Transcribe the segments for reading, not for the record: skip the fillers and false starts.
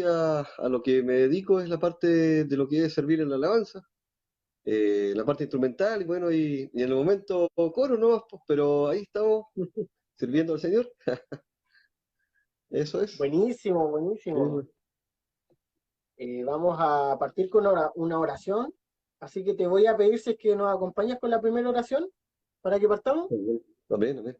iglesia a lo que me dedico es la parte de lo que es servir en la alabanza, la parte instrumental, y bueno, y en el momento coro no, pues, pero ahí estamos sirviendo al Señor, eso es. Buenísimo, buenísimo. Sí, Vamos a partir con una oración, así que te voy a pedir si es que nos acompañas con la primera oración para que partamos. amén, amén, amén.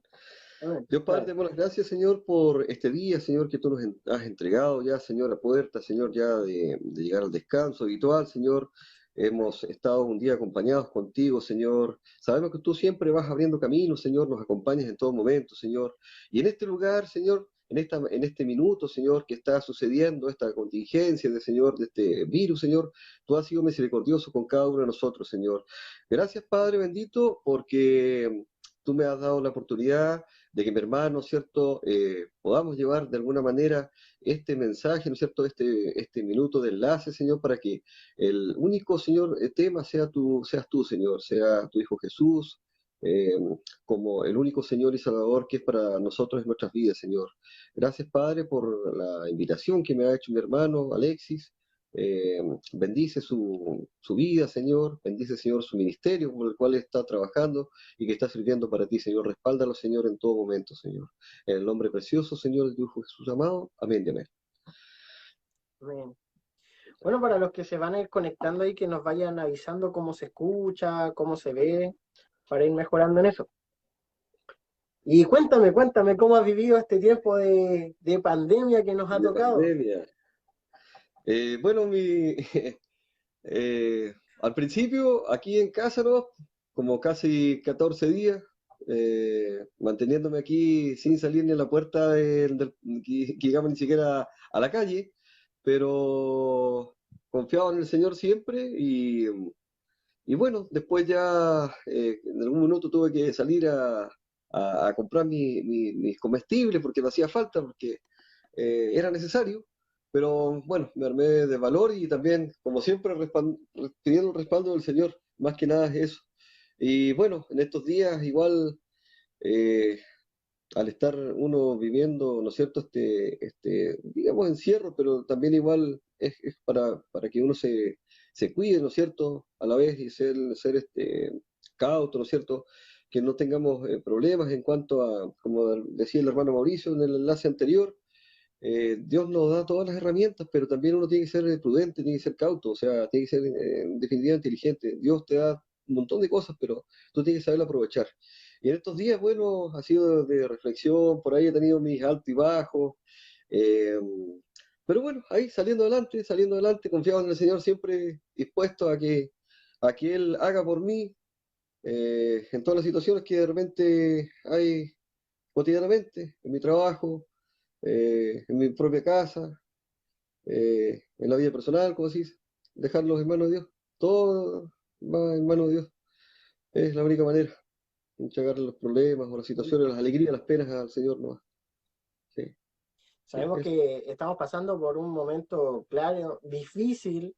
Amén. Dios Padre, te Dale. damos las gracias, Señor, por este día, Señor, que tú nos has entregado ya, Señor, a puerta, Señor, ya de llegar al descanso habitual, Señor. Hemos estado un día acompañados contigo, Señor. Sabemos que tú siempre vas abriendo caminos, Señor, nos acompañas en todo momento, Señor. Y en este lugar, Señor, en este minuto, Señor, que está sucediendo esta contingencia de, Señor, de este virus, Señor, tú has sido misericordioso con cada uno de nosotros, Señor. Gracias, Padre bendito, porque tú me has dado la oportunidad de que mi hermano, ¿cierto?, podamos llevar de alguna manera este mensaje, ¿no es cierto?, este minuto de enlace, Señor, para que el único, Señor, tema seas tú, Señor, sea tu Hijo Jesús, eh, como el único Señor y Salvador que es para nosotros en nuestras vidas, Señor. Gracias, Padre, por la invitación que me ha hecho mi hermano Alexis. Eh, bendice su vida, Señor, bendice, Señor, su ministerio por el cual está trabajando y que está sirviendo para ti, Señor. Respáldalo, Señor, en todo momento, Señor. En el nombre precioso, Señor, de tu Hijo Jesús amado. Amén y amén. Amén. Bueno, para los que se van a ir conectando ahí, que nos vayan avisando cómo se escucha, cómo se ve, para ir mejorando en eso. Y cuéntame, cuéntame cómo has vivido este tiempo de pandemia que nos ha De tocado. pandemia. Bueno, al principio, aquí en casa, ¿no? Como casi 14 días, manteniéndome aquí sin salir ni a la puerta, que digamos ni siquiera a la calle, pero confiaba en el Señor siempre y bueno, después ya en algún minuto tuve que salir a comprar mis comestibles porque me hacía falta, porque era necesario, pero bueno, me armé de valor y también, como siempre, pidiendo el respaldo del Señor, más que nada es eso. Y bueno, en estos días igual, eh, al estar uno viviendo, ¿no es cierto?, digamos, encierro, pero también igual es para que uno se cuide, ¿no es cierto?, a la vez y ser cauto, ¿no es cierto?, que no tengamos problemas en cuanto a, como decía el hermano Mauricio en el enlace anterior, Dios nos da todas las herramientas, pero también uno tiene que ser prudente, tiene que ser cauto, o sea, tiene que ser en definitiva inteligente. Dios te da un montón de cosas, pero tú tienes que saberlo aprovechar. Y en estos días, bueno, ha sido de reflexión, por ahí he tenido mis altos y bajos, eh, pero bueno, ahí saliendo adelante, confiado en el Señor, siempre dispuesto a que Él haga por mí en todas las situaciones que de repente hay cotidianamente, en mi trabajo, en mi propia casa, en la vida personal, como decís, dejarlos en manos de Dios. Todo va en manos de Dios. Es la única manera. Entregarle los problemas o las situaciones, las alegrías, las penas al Señor nomás. Sí, sí, Sabemos eso. que estamos pasando por un momento claro, difícil,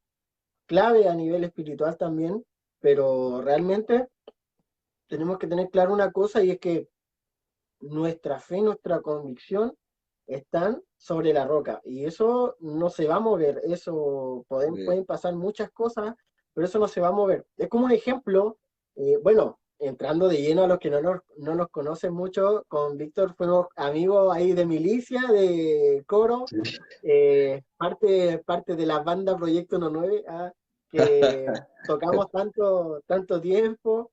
clave a nivel espiritual también, pero realmente tenemos que tener claro una cosa y es que nuestra fe, nuestra convicción están sobre la roca y eso no se va a mover, eso Eh, pueden pasar muchas cosas, pero eso no se va a mover. Es como un ejemplo, bueno, entrando de lleno a los que no nos conocen mucho, con Víctor fuimos amigos ahí de milicia, de coro, sí. parte de la banda Proyecto 19, que tocamos tanto tiempo.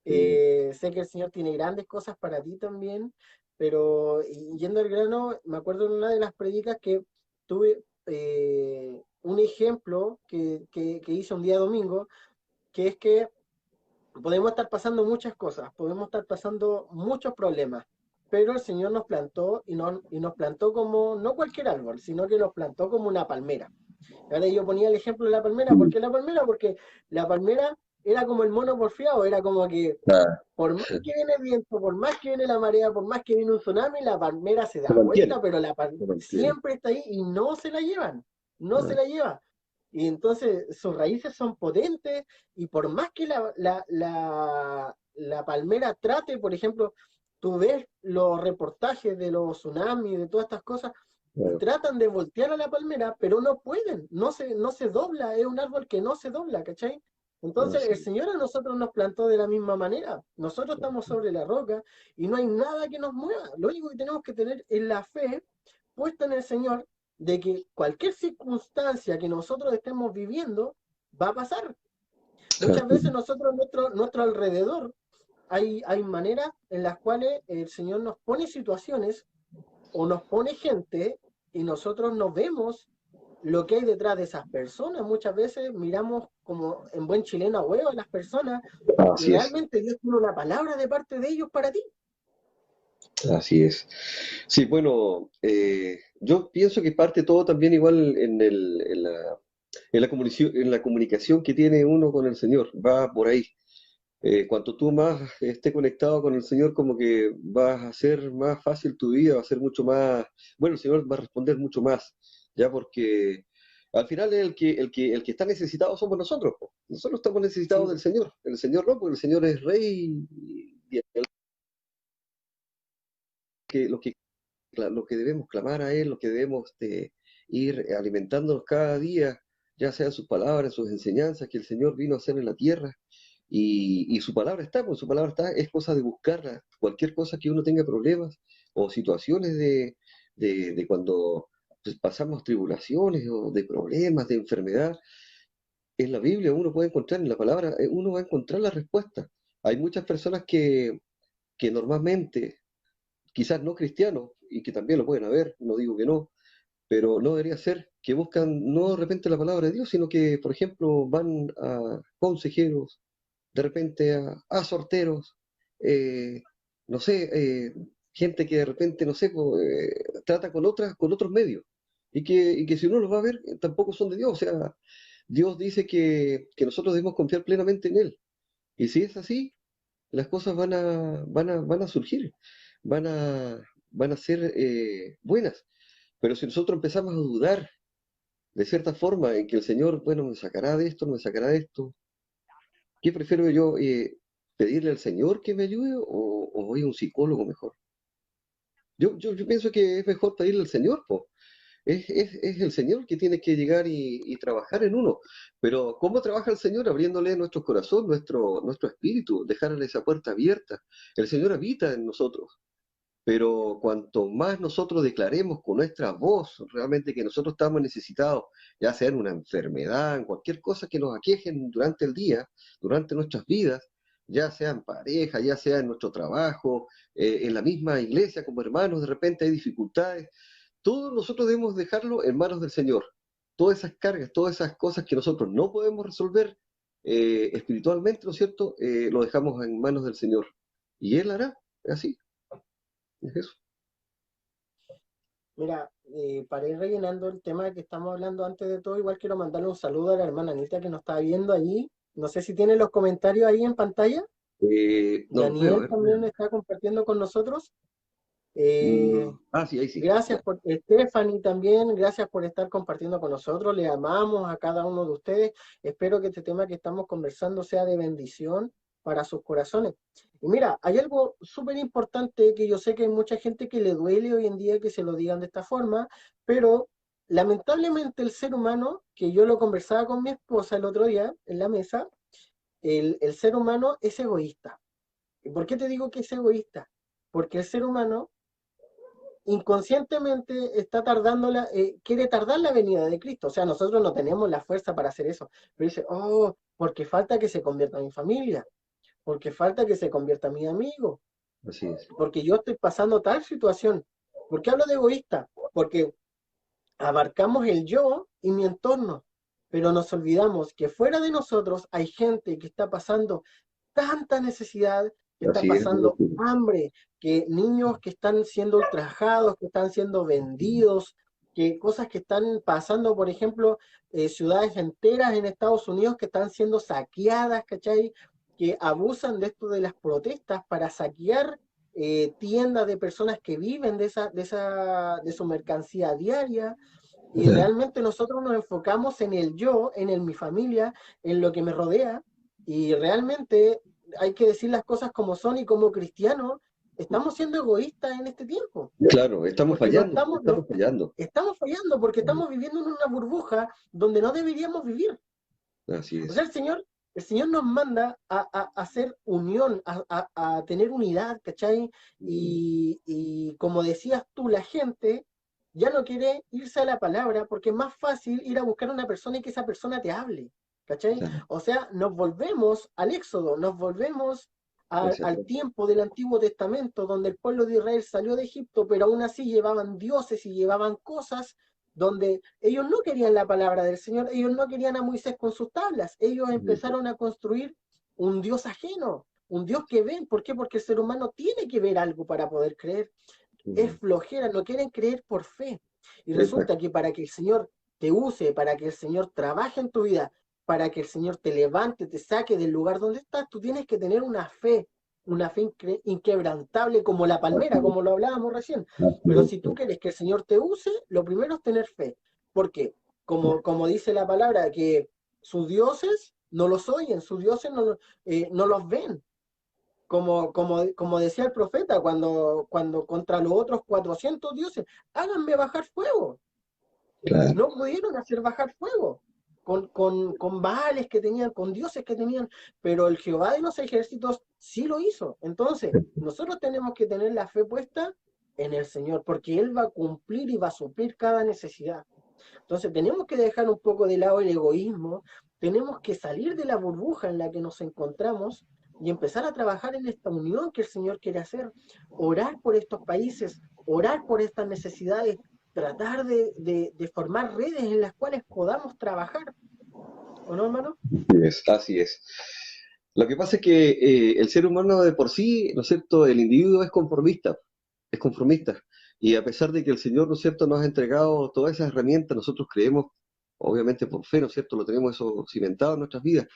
Sí, Sé que el Señor tiene grandes cosas para ti también, pero yendo al grano, me acuerdo en una de las predicas que tuve un ejemplo que hice un día domingo, que es que podemos estar pasando muchas cosas, podemos estar pasando muchos problemas, pero el Señor nos plantó y nos plantó como no cualquier árbol, sino que nos plantó como una palmera. Ahora yo ponía el ejemplo de la palmera. ¿Por qué la palmera? Porque la palmera era como el mono porfiado, era como que nada, por más que viene el viento, por más que viene la marea, por más que viene un tsunami, la palmera se se da mantiene, vuelta, pero se mantiene. siempre está ahí y no se la llevan, no se Ah, la lleva. Y entonces sus raíces son potentes y por más que la palmera trate, por ejemplo, tú ves los reportajes de los tsunamis, de todas estas cosas, y claro, tratan de voltear a la palmera, pero no pueden, no se dobla, es un árbol que no se dobla, ¿cachai? Entonces el así, Señor a nosotros nos plantó de la misma manera. Nosotros estamos sobre la roca y no hay nada que nos mueva. Lo único que tenemos que tener es la fe puesta en el Señor de que cualquier circunstancia que nosotros estemos viviendo va a pasar. Muchas así, veces nosotros, nuestro alrededor, hay maneras en las cuales el Señor nos pone situaciones o nos pone gente y nosotros no vemos lo que hay detrás de esas personas. Muchas veces miramos como en buen chileno a huevo a las personas y así es, realmente Dios tiene una palabra de parte de ellos para ti. así es. Sí, bueno, yo pienso que parte todo también igual en la comunicación que tiene uno con el Señor, va por ahí. Cuanto tú más estés conectado con el Señor, como que vas a hacer más fácil tu vida, va a ser mucho más, bueno, el Señor va a responder mucho más, ya porque al final el que está necesitado somos nosotros, po. Nosotros estamos necesitados Sí, del Señor, el Señor no, porque el Señor es rey y es lo que debemos clamar a Él, lo que debemos ir alimentándonos cada día, ya sea sus palabras, sus enseñanzas que el Señor vino a hacer en la tierra. Y su palabra está, pues su palabra está, es cosa de buscarla. Cualquier cosa que uno tenga problemas o situaciones de cuando pues, pasamos tribulaciones o de problemas, de enfermedad, en la Biblia uno puede encontrar, en la palabra, uno va a encontrar la respuesta. Hay muchas personas que normalmente, quizás no cristianos, y que también lo pueden haber, no digo que no, pero no debería ser que buscan no de repente la palabra de Dios, sino que, por ejemplo, van a consejeros, de repente a sorteros, eh, no sé, gente que de repente, no sé, trata con otros medios, y que si uno los va a ver, tampoco son de Dios, o sea, Dios dice que nosotros debemos confiar plenamente en Él, y si es así, las cosas van a surgir, van a, van a ser buenas. Pero si nosotros empezamos a dudar de cierta forma en que el Señor, bueno, me sacará de esto, no me sacará de esto, ¿qué prefiero yo? ¿Pedirle al Señor que me ayude o voy a un psicólogo mejor? Yo pienso que es mejor pedirle al Señor, po. Es el Señor que tiene que llegar y trabajar en uno. Pero ¿cómo trabaja el Señor? Abriéndole nuestro corazón, nuestro espíritu, dejarle esa puerta abierta. El Señor habita en nosotros. Pero cuanto más nosotros declaremos con nuestra voz realmente que nosotros estamos necesitados, ya sea en una enfermedad, en cualquier cosa que nos aquejen durante el día, durante nuestras vidas, ya sea en pareja, ya sea en nuestro trabajo, en la misma iglesia como hermanos, de repente hay dificultades, todo nosotros debemos dejarlo en manos del Señor. Todas esas cargas, todas esas cosas que nosotros no podemos resolver espiritualmente, ¿no es cierto? Lo dejamos en manos del Señor. Y Él hará, así, es eso. mira, para ir rellenando el tema que estamos hablando antes de todo, igual quiero mandarle un saludo a la hermana Anita que nos está viendo allí. No sé si tiene los comentarios ahí en pantalla. No los veo, a Daniel ver, también vean. está compartiendo con nosotros. Eh, Sí, ahí sí. Gracias Ya. por, Stephanie también, gracias por estar compartiendo con nosotros. Le amamos a cada uno de ustedes. Espero que este tema que estamos conversando sea de bendición para sus corazones. Y mira, hay algo súper importante que yo sé que hay mucha gente que le duele hoy en día que se lo digan de esta forma, pero lamentablemente el ser humano, que yo lo conversaba con mi esposa el otro día en la mesa, el ser humano es egoísta. ¿Y por qué te digo que es egoísta? Porque el ser humano inconscientemente está tardando quiere tardar la venida de Cristo. O sea, nosotros no tenemos la fuerza para hacer eso. Pero dice, oh, porque falta que se convierta mi familia, porque falta que se convierta mi amigo, Así es. porque yo estoy pasando tal situación. ¿Por qué hablo de egoísta? Porque abarcamos el yo y mi entorno, pero nos olvidamos que fuera de nosotros hay gente que está pasando tanta necesidad, que está Así es. pasando hambre, que niños que están siendo ultrajados, que están siendo vendidos, que cosas que están pasando, por ejemplo, ciudades enteras en Estados Unidos que están siendo saqueadas, ¿cachai? Que abusan de esto de las protestas para saquear tiendas de personas que viven de su mercancía diaria, y realmente nosotros nos enfocamos en el yo, en el mi familia, en lo que me rodea, y realmente hay que decir las cosas como son y como cristianos. estamos siendo egoístas en este tiempo, Claro, estamos porque no fallando, estamos, no, estamos fallando. estamos fallando, porque estamos viviendo en una burbuja donde no deberíamos vivir. Así O sea, es. El Señor nos manda a hacer unión, a tener unidad, ¿cachai? Y como decías tú, la gente ya no quiere irse a la palabra porque es más fácil ir a buscar a una persona y que esa persona te hable, ¿cachai? Claro, O sea, nos volvemos al Éxodo, nos volvemos hacia al atrás. tiempo del Antiguo Testamento, donde el pueblo de Israel salió de Egipto, pero aún así llevaban dioses y llevaban cosas donde ellos no querían la palabra del Señor, ellos no querían a Moisés con sus tablas, ellos Ujú, empezaron a construir un Dios ajeno, un Dios que ven. ¿Por qué? Porque el ser humano tiene que ver algo para poder creer. Es ujú. flojera, no quieren creer por fe. Y resulta Exacto. que para que el Señor te use, para que el Señor trabaje en tu vida, para que el Señor te levante, te saque del lugar donde estás, tú tienes que tener una fe inquebrantable como la palmera, Así es, como lo hablábamos recién. así Pero es. si tú quieres que el Señor te use, lo primero es tener fe. Porque, como dice la palabra, que sus dioses no los oyen, sus dioses no los ven. Como decía el profeta, cuando contra los otros 400 dioses, háganme bajar fuego. Claro. No pudieron hacer bajar fuego con Baales que tenían, con dioses que tenían, pero el Jehová de los ejércitos sí lo hizo. Entonces, nosotros tenemos que tener la fe puesta en el Señor, porque Él va a cumplir y va a suplir cada necesidad. Entonces, tenemos que dejar un poco de lado el egoísmo, tenemos que salir de la burbuja en la que nos encontramos y empezar a trabajar en esta unión que el Señor quiere hacer, orar por estos países, orar por estas necesidades, tratar de formar redes en las cuales podamos trabajar, ¿o no, hermano? Así es, así es. Lo que pasa es que el ser humano de por sí, ¿no es cierto? El individuo es conformista, es conformista. Y a pesar de que el Señor, ¿no es cierto?, nos ha entregado todas esas herramientas, nosotros creemos, obviamente por fe, ¿no es cierto?, lo tenemos eso cimentado en nuestras vidas.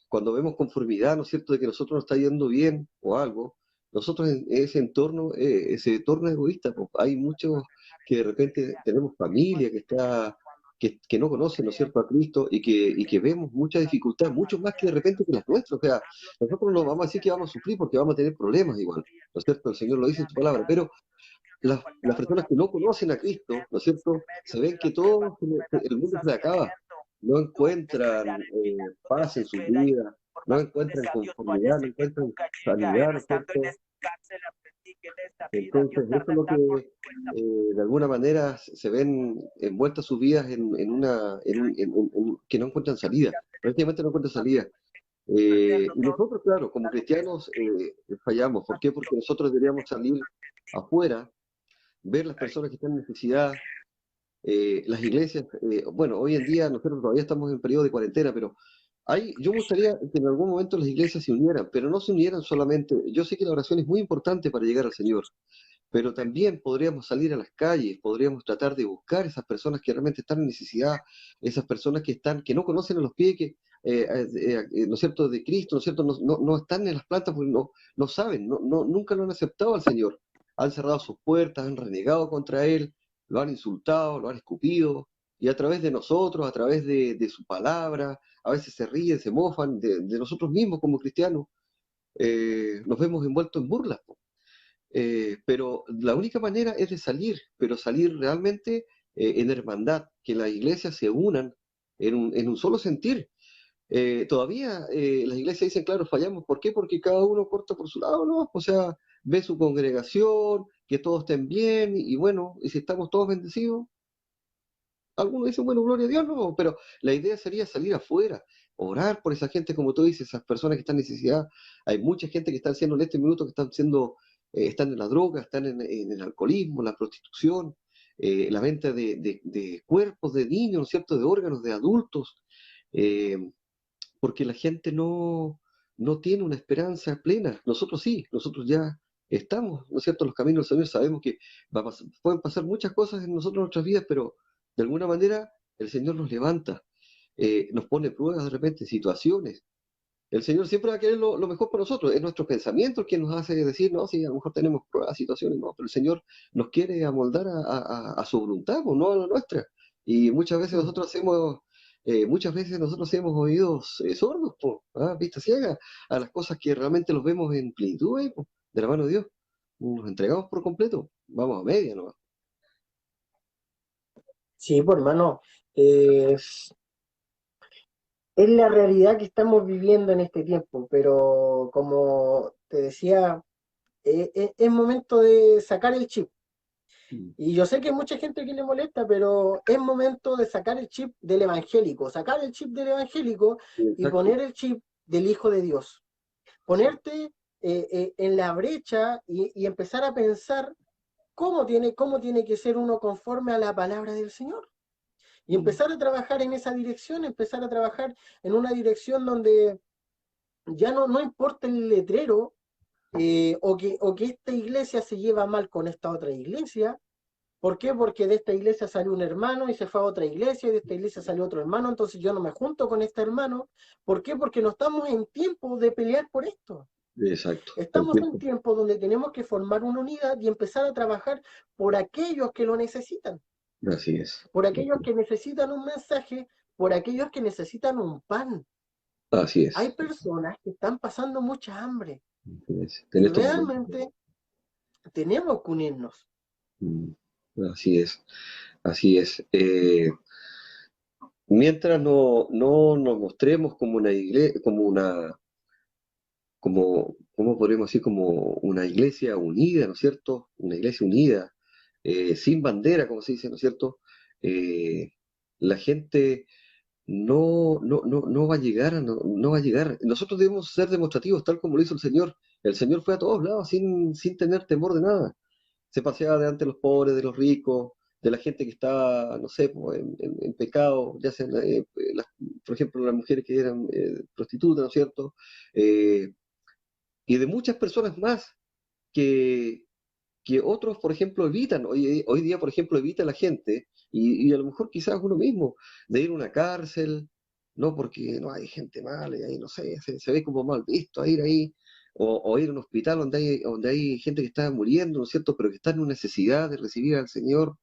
Cuando vemos conformidad, ¿no es cierto?, de que nosotros nos está yendo bien o algo, nosotros en ese entorno se torna egoísta, pues. Hay muchos que de repente tenemos familia que no conocen, ¿no es cierto?, a Cristo y que vemos mucha dificultad, mucho más que de repente que las nuestras. O sea, nosotros no vamos a decir que vamos a sufrir porque vamos a tener problemas igual, ¿no es cierto? El Señor lo dice en su palabra, pero las personas que no conocen a Cristo, ¿no es cierto?, se ven que todo el mundo se le acaba, no encuentran paz en sus vidas, no encuentran conformidad, no encuentran sanidad, ¿no es cierto? Entonces, eso es lo que de alguna manera se ven envueltas sus vidas en una, que no encuentran salida, prácticamente no encuentran salida. Y nosotros, claro, como cristianos fallamos. ¿Por qué? Porque nosotros deberíamos salir afuera, ver las personas que están en necesidad, las iglesias, bueno, hoy en día nosotros todavía estamos en periodo de cuarentena, pero yo me gustaría que en algún momento las iglesias se unieran, pero no se unieran solamente, yo sé que la oración es muy importante para llegar al Señor, pero también podríamos salir a las calles, podríamos tratar de buscar esas personas que realmente están en necesidad, esas personas que no conocen a los pies, ¿no es cierto?, de Cristo, ¿no es cierto?, no están en las plantas porque no saben, nunca lo han aceptado al Señor, han cerrado sus puertas, han renegado contra Él, lo han insultado, lo han escupido, y a través de nosotros, a través de su palabra, a veces se ríen, se mofan de nosotros mismos como cristianos, nos vemos envueltos en burlas. Pero la única manera es de salir, pero salir realmente en hermandad, que las iglesias se unan en un solo sentir. Todavía las iglesias dicen, claro, fallamos. ¿Por qué? Porque cada uno corta por su lado, ¿no? O sea, ve su congregación, que todos estén bien, y bueno, y si estamos todos bendecidos, algunos dicen, bueno, gloria a Dios, no, pero la idea sería salir afuera, orar por esa gente, como tú dices, esas personas que están en necesidad. Hay mucha gente que está haciendo en este minuto, que están en la droga, están en el alcoholismo, la prostitución, la venta de cuerpos de niños, ¿no es cierto?, de órganos de adultos, eh, porque la gente no tiene una esperanza plena. Nosotros sí, nosotros ya estamos, ¿no es cierto?, en los caminos del Señor, sabemos que pueden pasar muchas cosas en nosotros, en nuestras vidas, pero de alguna manera el Señor nos levanta, nos pone pruebas de repente, situaciones. El Señor siempre va a querer lo mejor para nosotros, es nuestro pensamiento el que nos hace decir, no, sí, a lo mejor tenemos pruebas, situaciones, no, pero el Señor nos quiere amoldar a su voluntad, pues, no a la nuestra. Y Mm. muchas veces nosotros hemos oídos sordos, po, vista ciega, a las cosas que realmente los vemos en plenitud, po. de la mano de Dios. Nos entregamos por completo, vamos a media, ¿no? Sí, pues hermano, eh, es la realidad que estamos viviendo en este tiempo, pero como te decía, es momento de sacar el chip. Mm. Y yo sé que hay mucha gente que le molesta, pero es momento de sacar el chip del evangélico, sacar el chip del evangélico y Exacto. poner el chip del Hijo de Dios. Ponerte en la brecha y empezar a pensar cómo tiene que ser uno conforme a la palabra del Señor. Y Mm. empezar a trabajar en esa dirección, empezar a trabajar en una dirección donde ya no importa el letrero o que esta iglesia se lleva mal con esta otra iglesia. ¿Por qué? Porque de esta iglesia salió un hermano y se fue a otra iglesia, y de esta iglesia salió otro hermano, entonces yo no me junto con este hermano. ¿Por qué? Porque no estamos en tiempo de pelear por esto. Exacto, el Estamos en tiempo. tiempo donde tenemos que formar una unidad y empezar a trabajar por aquellos que lo necesitan, Así es. por aquellos que necesitan un mensaje, por aquellos que necesitan un pan. Así Hay es. personas que están pasando mucha hambre Así es. En y estos momentos. realmente tenemos que unirnos. Mm. Así es. Así es. Mientras no nos mostremos como una iglesia, ¿cómo podríamos decir? Como una iglesia unida, ¿no es cierto? Una iglesia unida, sin bandera, como se dice, ¿no es cierto? Eh, la gente no va a llegar, no va a llegar. Nosotros debemos ser demostrativos, tal como lo hizo el Señor. El Señor fue a todos lados sin tener temor de nada. Se paseaba delante de los pobres, de los ricos, de la gente que estaba, no sé, pues, en pecado, ya sean, por ejemplo, las mujeres que eran prostitutas, ¿no es cierto? Eh, y de muchas personas más que, que otros, por ejemplo, evitan. Hoy día, por ejemplo, evita la gente, y a lo mejor quizás uno mismo, de ir a una cárcel, no porque no hay gente mala, y ahí no sé, se ve como mal visto a ir ahí, o ir a un hospital donde hay gente que está muriendo, ¿no es cierto?, pero que está en una necesidad de recibir al Señor,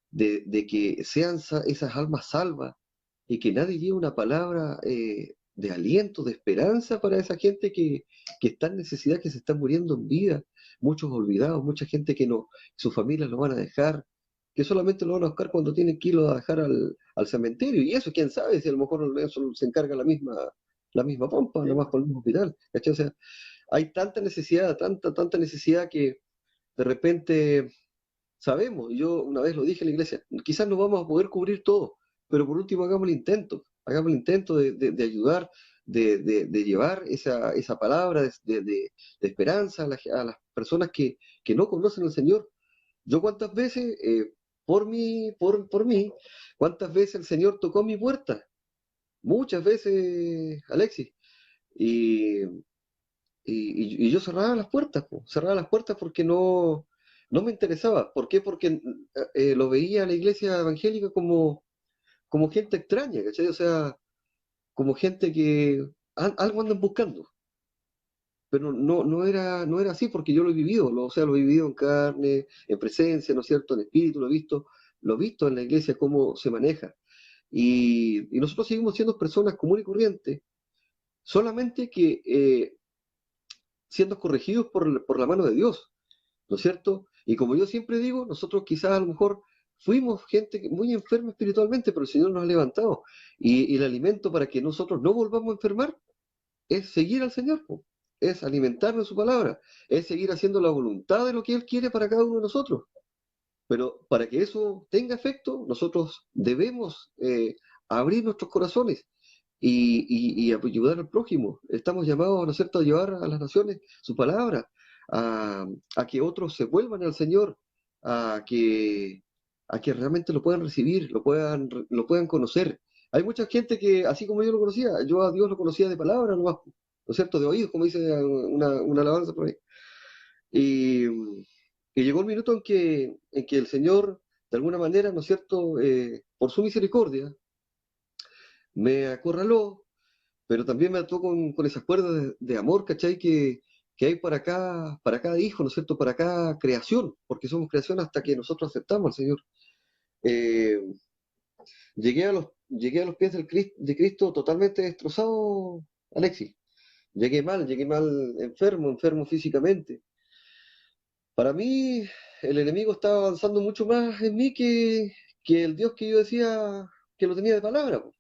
de que sean esas almas salvas y que nadie lleve una palabra de aliento, de esperanza para esa gente que está en necesidad, que se está muriendo en vida, muchos olvidados, mucha gente que no, sus familias lo van a dejar, que solamente lo van a buscar cuando tienen que irlo a dejar al cementerio, y eso quién sabe si a lo mejor eso se encarga la misma pompa, ¿Sí? nomás por el mismo hospital, ¿cachai? O sea, hay tanta necesidad, tanta necesidad que de repente sabemos, y yo una vez lo dije en la iglesia, quizás no vamos a poder cubrir todo, pero por último hagamos el intento de ayudar, de llevar esa palabra de esperanza a las personas que no conocen al Señor. Yo cuántas veces, por mí, cuántas veces el Señor tocó mi puerta, muchas veces, Alexis, y, y yo cerraba las puertas, po, cerraba las puertas porque no me interesaba. ¿Por qué? Porque lo veía a la iglesia evangélica como gente extraña, ¿cachai? O sea, como gente que algo andan buscando. Pero no era así porque yo lo he vivido, o sea, lo he vivido en carne, en presencia, ¿no es cierto? En espíritu, lo he visto en la iglesia cómo se maneja. Y nosotros seguimos siendo personas comunes y corrientes, solamente que siendo corregidos por la mano de Dios, ¿no es cierto? Y como yo siempre digo, nosotros quizás a lo mejor fuimos gente muy enferma espiritualmente, pero el Señor nos ha levantado. Y el alimento para que nosotros no volvamos a enfermar es seguir al Señor, po. Es alimentarnos de su palabra, es seguir haciendo la voluntad de lo que Él quiere para cada uno de nosotros. Pero para que eso tenga efecto, nosotros debemos abrir nuestros corazones y ayudar al prójimo. Estamos llamados, ¿no es cierto?, a llevar a las naciones su palabra, a, a que otros se vuelvan al Señor, a que, a que realmente lo puedan recibir, lo puedan conocer. Hay mucha gente que, así como yo lo conocía, yo a Dios lo conocía de palabra nomás, ¿no es cierto?, de oídos, como dice una alabanza por ahí. Y, y llegó el minuto en que el Señor, de alguna manera, ¿no es cierto?, por su misericordia, me acorraló, pero también me ató con esas cuerdas de amor, ¿cachai? Que hay para cada hijo, ¿no es cierto? Para cada creación, porque somos creación hasta que nosotros aceptamos al Señor. Eh, llegué a los pies de Cristo totalmente destrozado, Alexis. Llegué mal, enfermo físicamente. Para mí, el enemigo estaba avanzando mucho más en mí que el Dios que yo decía que lo tenía de palabra, po.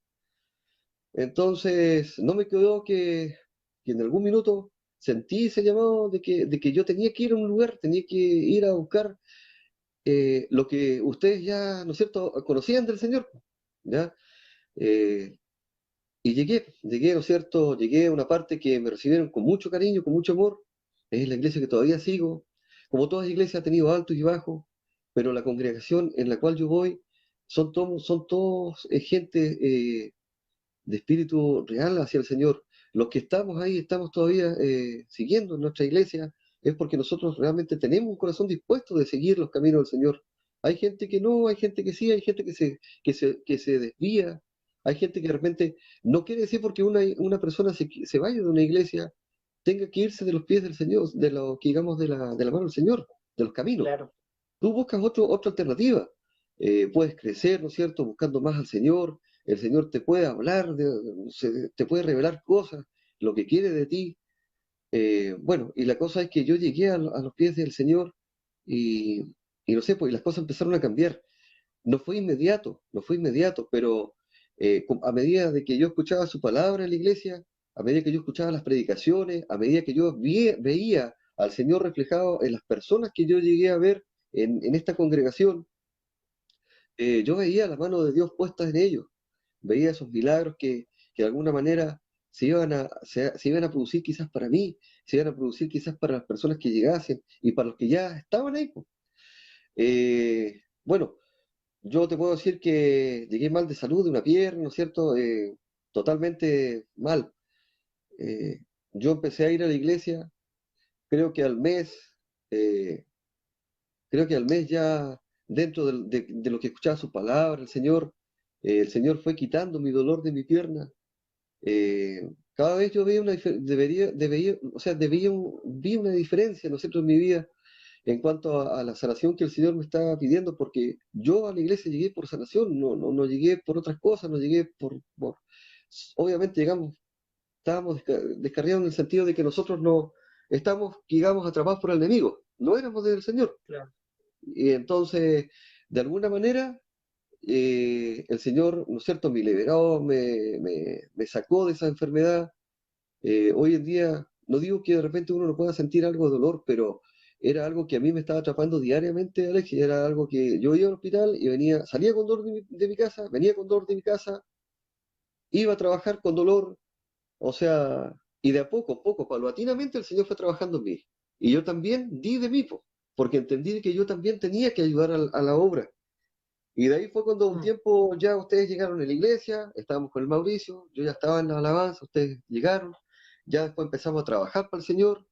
Entonces, no me quedó que en algún minuto sentí ese llamado de que yo tenía que ir a un lugar, tenía que ir a buscar lo que ustedes ya, ¿no es cierto?, conocían del Señor, po, ¿ya? Eh, y llegué, ¿no es cierto?, llegué a una parte que me recibieron con mucho cariño, con mucho amor. Es la iglesia que todavía sigo. Como todas las iglesias ha tenido altos y bajos, pero la congregación en la cual yo voy son todos gente de espíritu real hacia el Señor. Los que estamos ahí, estamos todavía siguiendo nuestra iglesia, es porque nosotros realmente tenemos un corazón dispuesto de seguir los caminos del Señor. Hay gente que no, hay gente que sí, hay gente que se desvía, hay gente que de repente no quiere decir porque una persona se vaya de una iglesia, tenga que irse de los pies del Señor, de lo que digamos de la mano del Señor, de los caminos. Claro, Tú buscas otra alternativa. Puedes crecer, ¿no es cierto?, buscando más al Señor. El Señor te puede hablar, te puede revelar cosas, lo que quiere de ti. Bueno, y la cosa es que yo llegué a los pies del Señor y, y no sé, pues y las cosas empezaron a cambiar. No fue inmediato, pero a medida de que yo escuchaba su palabra en la iglesia, a medida que yo escuchaba las predicaciones, a medida que yo veía al Señor reflejado en las personas que yo llegué a ver en esta congregación, yo veía la mano de Dios puesta en ellos, veía esos milagros que de alguna manera se iban a producir quizás para mí, se iban a producir quizás para las personas que llegasen y para los que ya estaban ahí, po. Bueno, yo te puedo decir que llegué mal de salud de una pierna, ¿no es cierto? Totalmente mal. Eh, yo empecé a ir a la iglesia, creo que al mes, eh, creo que al mes ya, dentro de lo que escuchaba su palabra, el Señor fue quitando mi dolor de mi pierna. Cada vez yo veía o sea, vi una diferencia, ¿no es cierto?, en mi vida en cuanto a la sanación que el Señor me estaba pidiendo, porque yo a la iglesia llegué por sanación, no llegué por otras cosas, no llegué obviamente llegamos, estábamos descarriados en el sentido de que nosotros no estamos, digamos, atrapados por el enemigo, no éramos del Señor. claro. Y entonces, de alguna manera, el Señor, ¿no es cierto?, me liberó, me sacó de esa enfermedad. Hoy en día, no digo que de repente uno no pueda sentir algo de dolor, pero era algo que a mí me estaba atrapando diariamente, Alexis. Era algo que yo iba al hospital y salía con dolor de mi casa, venía con dolor de mi casa, iba a trabajar con dolor, o sea, y de a poco, paulatinamente el Señor fue trabajando en mí. Y yo también di de mí, po, porque entendí que yo también tenía que ayudar a la obra. Y de ahí fue cuando un Mm. tiempo ya ustedes llegaron a la iglesia, estábamos con el Mauricio, yo ya estaba en la alabanza, ustedes llegaron, ya después empezamos a trabajar para el Señor,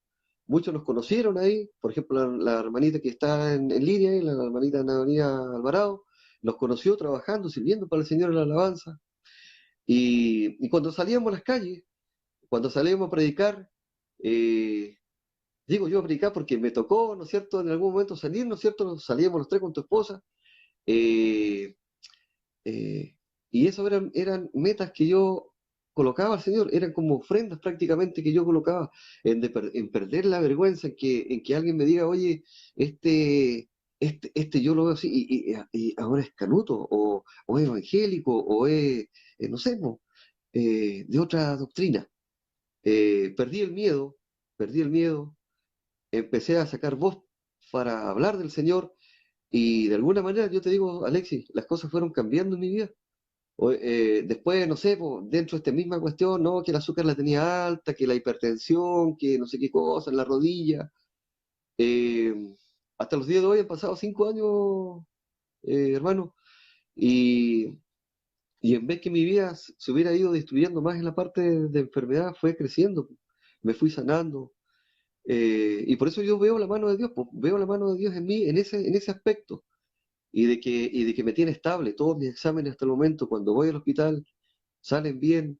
muchos nos conocieron ahí, por ejemplo la hermanita que está en línea, ahí, la hermanita Ana María Alvarado, nos conoció trabajando, sirviendo para el Señor en la alabanza, y cuando salíamos a las calles, cuando salíamos a predicar, eh, digo yo a predicar porque me tocó, ¿no es cierto?, en algún momento salir, ¿no es cierto?, salíamos los tres con tu esposa, eh, Eh, y eso eran metas que yo colocaba al Señor, eran como ofrendas prácticamente que yo colocaba en perder la vergüenza, en que alguien me diga, oye, este, este yo lo veo así, y ahora es canuto, o es evangélico, o es, no sé, de otra doctrina. Perdí el miedo, perdí el miedo, empecé a sacar voz para hablar del Señor, y de alguna manera yo te digo, Alexis, las cosas fueron cambiando en mi vida. Después, no sé, po, dentro de esta misma cuestión, ¿no? Que el azúcar la tenía alta, que la hipertensión, que no sé qué cosa, en la rodilla. Eh, Hasta los días de hoy han pasado 5 años, hermano, y, y en vez que mi vida se hubiera ido destruyendo más en la parte de enfermedad, fue creciendo, po. Me fui sanando. Y por eso yo veo la mano de Dios, po, veo la mano de Dios en mí, en ese aspecto. Y de que me tiene estable todos mis exámenes hasta el momento, cuando voy al hospital, salen bien,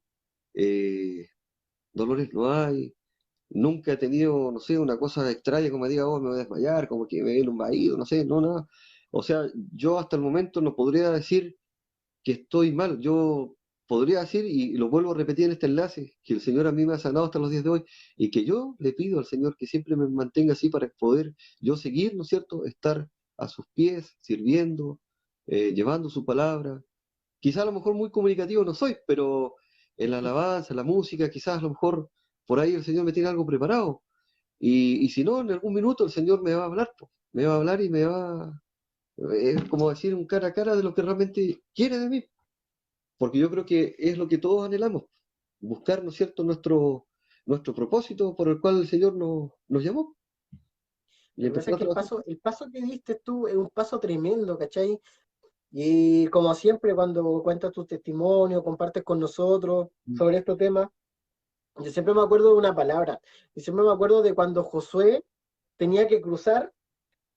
eh, dolores no hay, nunca he tenido, no sé, una cosa extraña como me diga, oh, me voy a desmayar, como que me viene un vaído, no sé, no, nada. O sea, yo hasta el momento no podría decir que estoy mal, yo podría decir, y lo vuelvo a repetir en este enlace, que el Señor a mí me ha sanado hasta los días de hoy, y que yo le pido al Señor que siempre me mantenga así para poder yo seguir, ¿no es cierto?, estar a sus pies, sirviendo, llevando su palabra. Quizás a lo mejor muy comunicativo no soy, pero en la alabanza, en la música, quizás a lo mejor por ahí el Señor me tiene algo preparado. Y si no, en algún minuto el Señor me va a hablar, po. Me va a hablar y me va, es como decir un cara a cara de lo que realmente quiere de mí, porque yo creo que es lo que todos anhelamos, buscar, ¿no es cierto?, nuestro propósito por el cual el Señor nos llamó y Lo que pasa empezar es a que trabajar. el paso que diste tú es un paso tremendo, ¿cachai? Y como siempre, cuando cuentas tu testimonio, compartes con nosotros sobre estos temas, yo siempre me acuerdo de una palabra, y siempre me acuerdo de cuando Josué tenía que cruzar,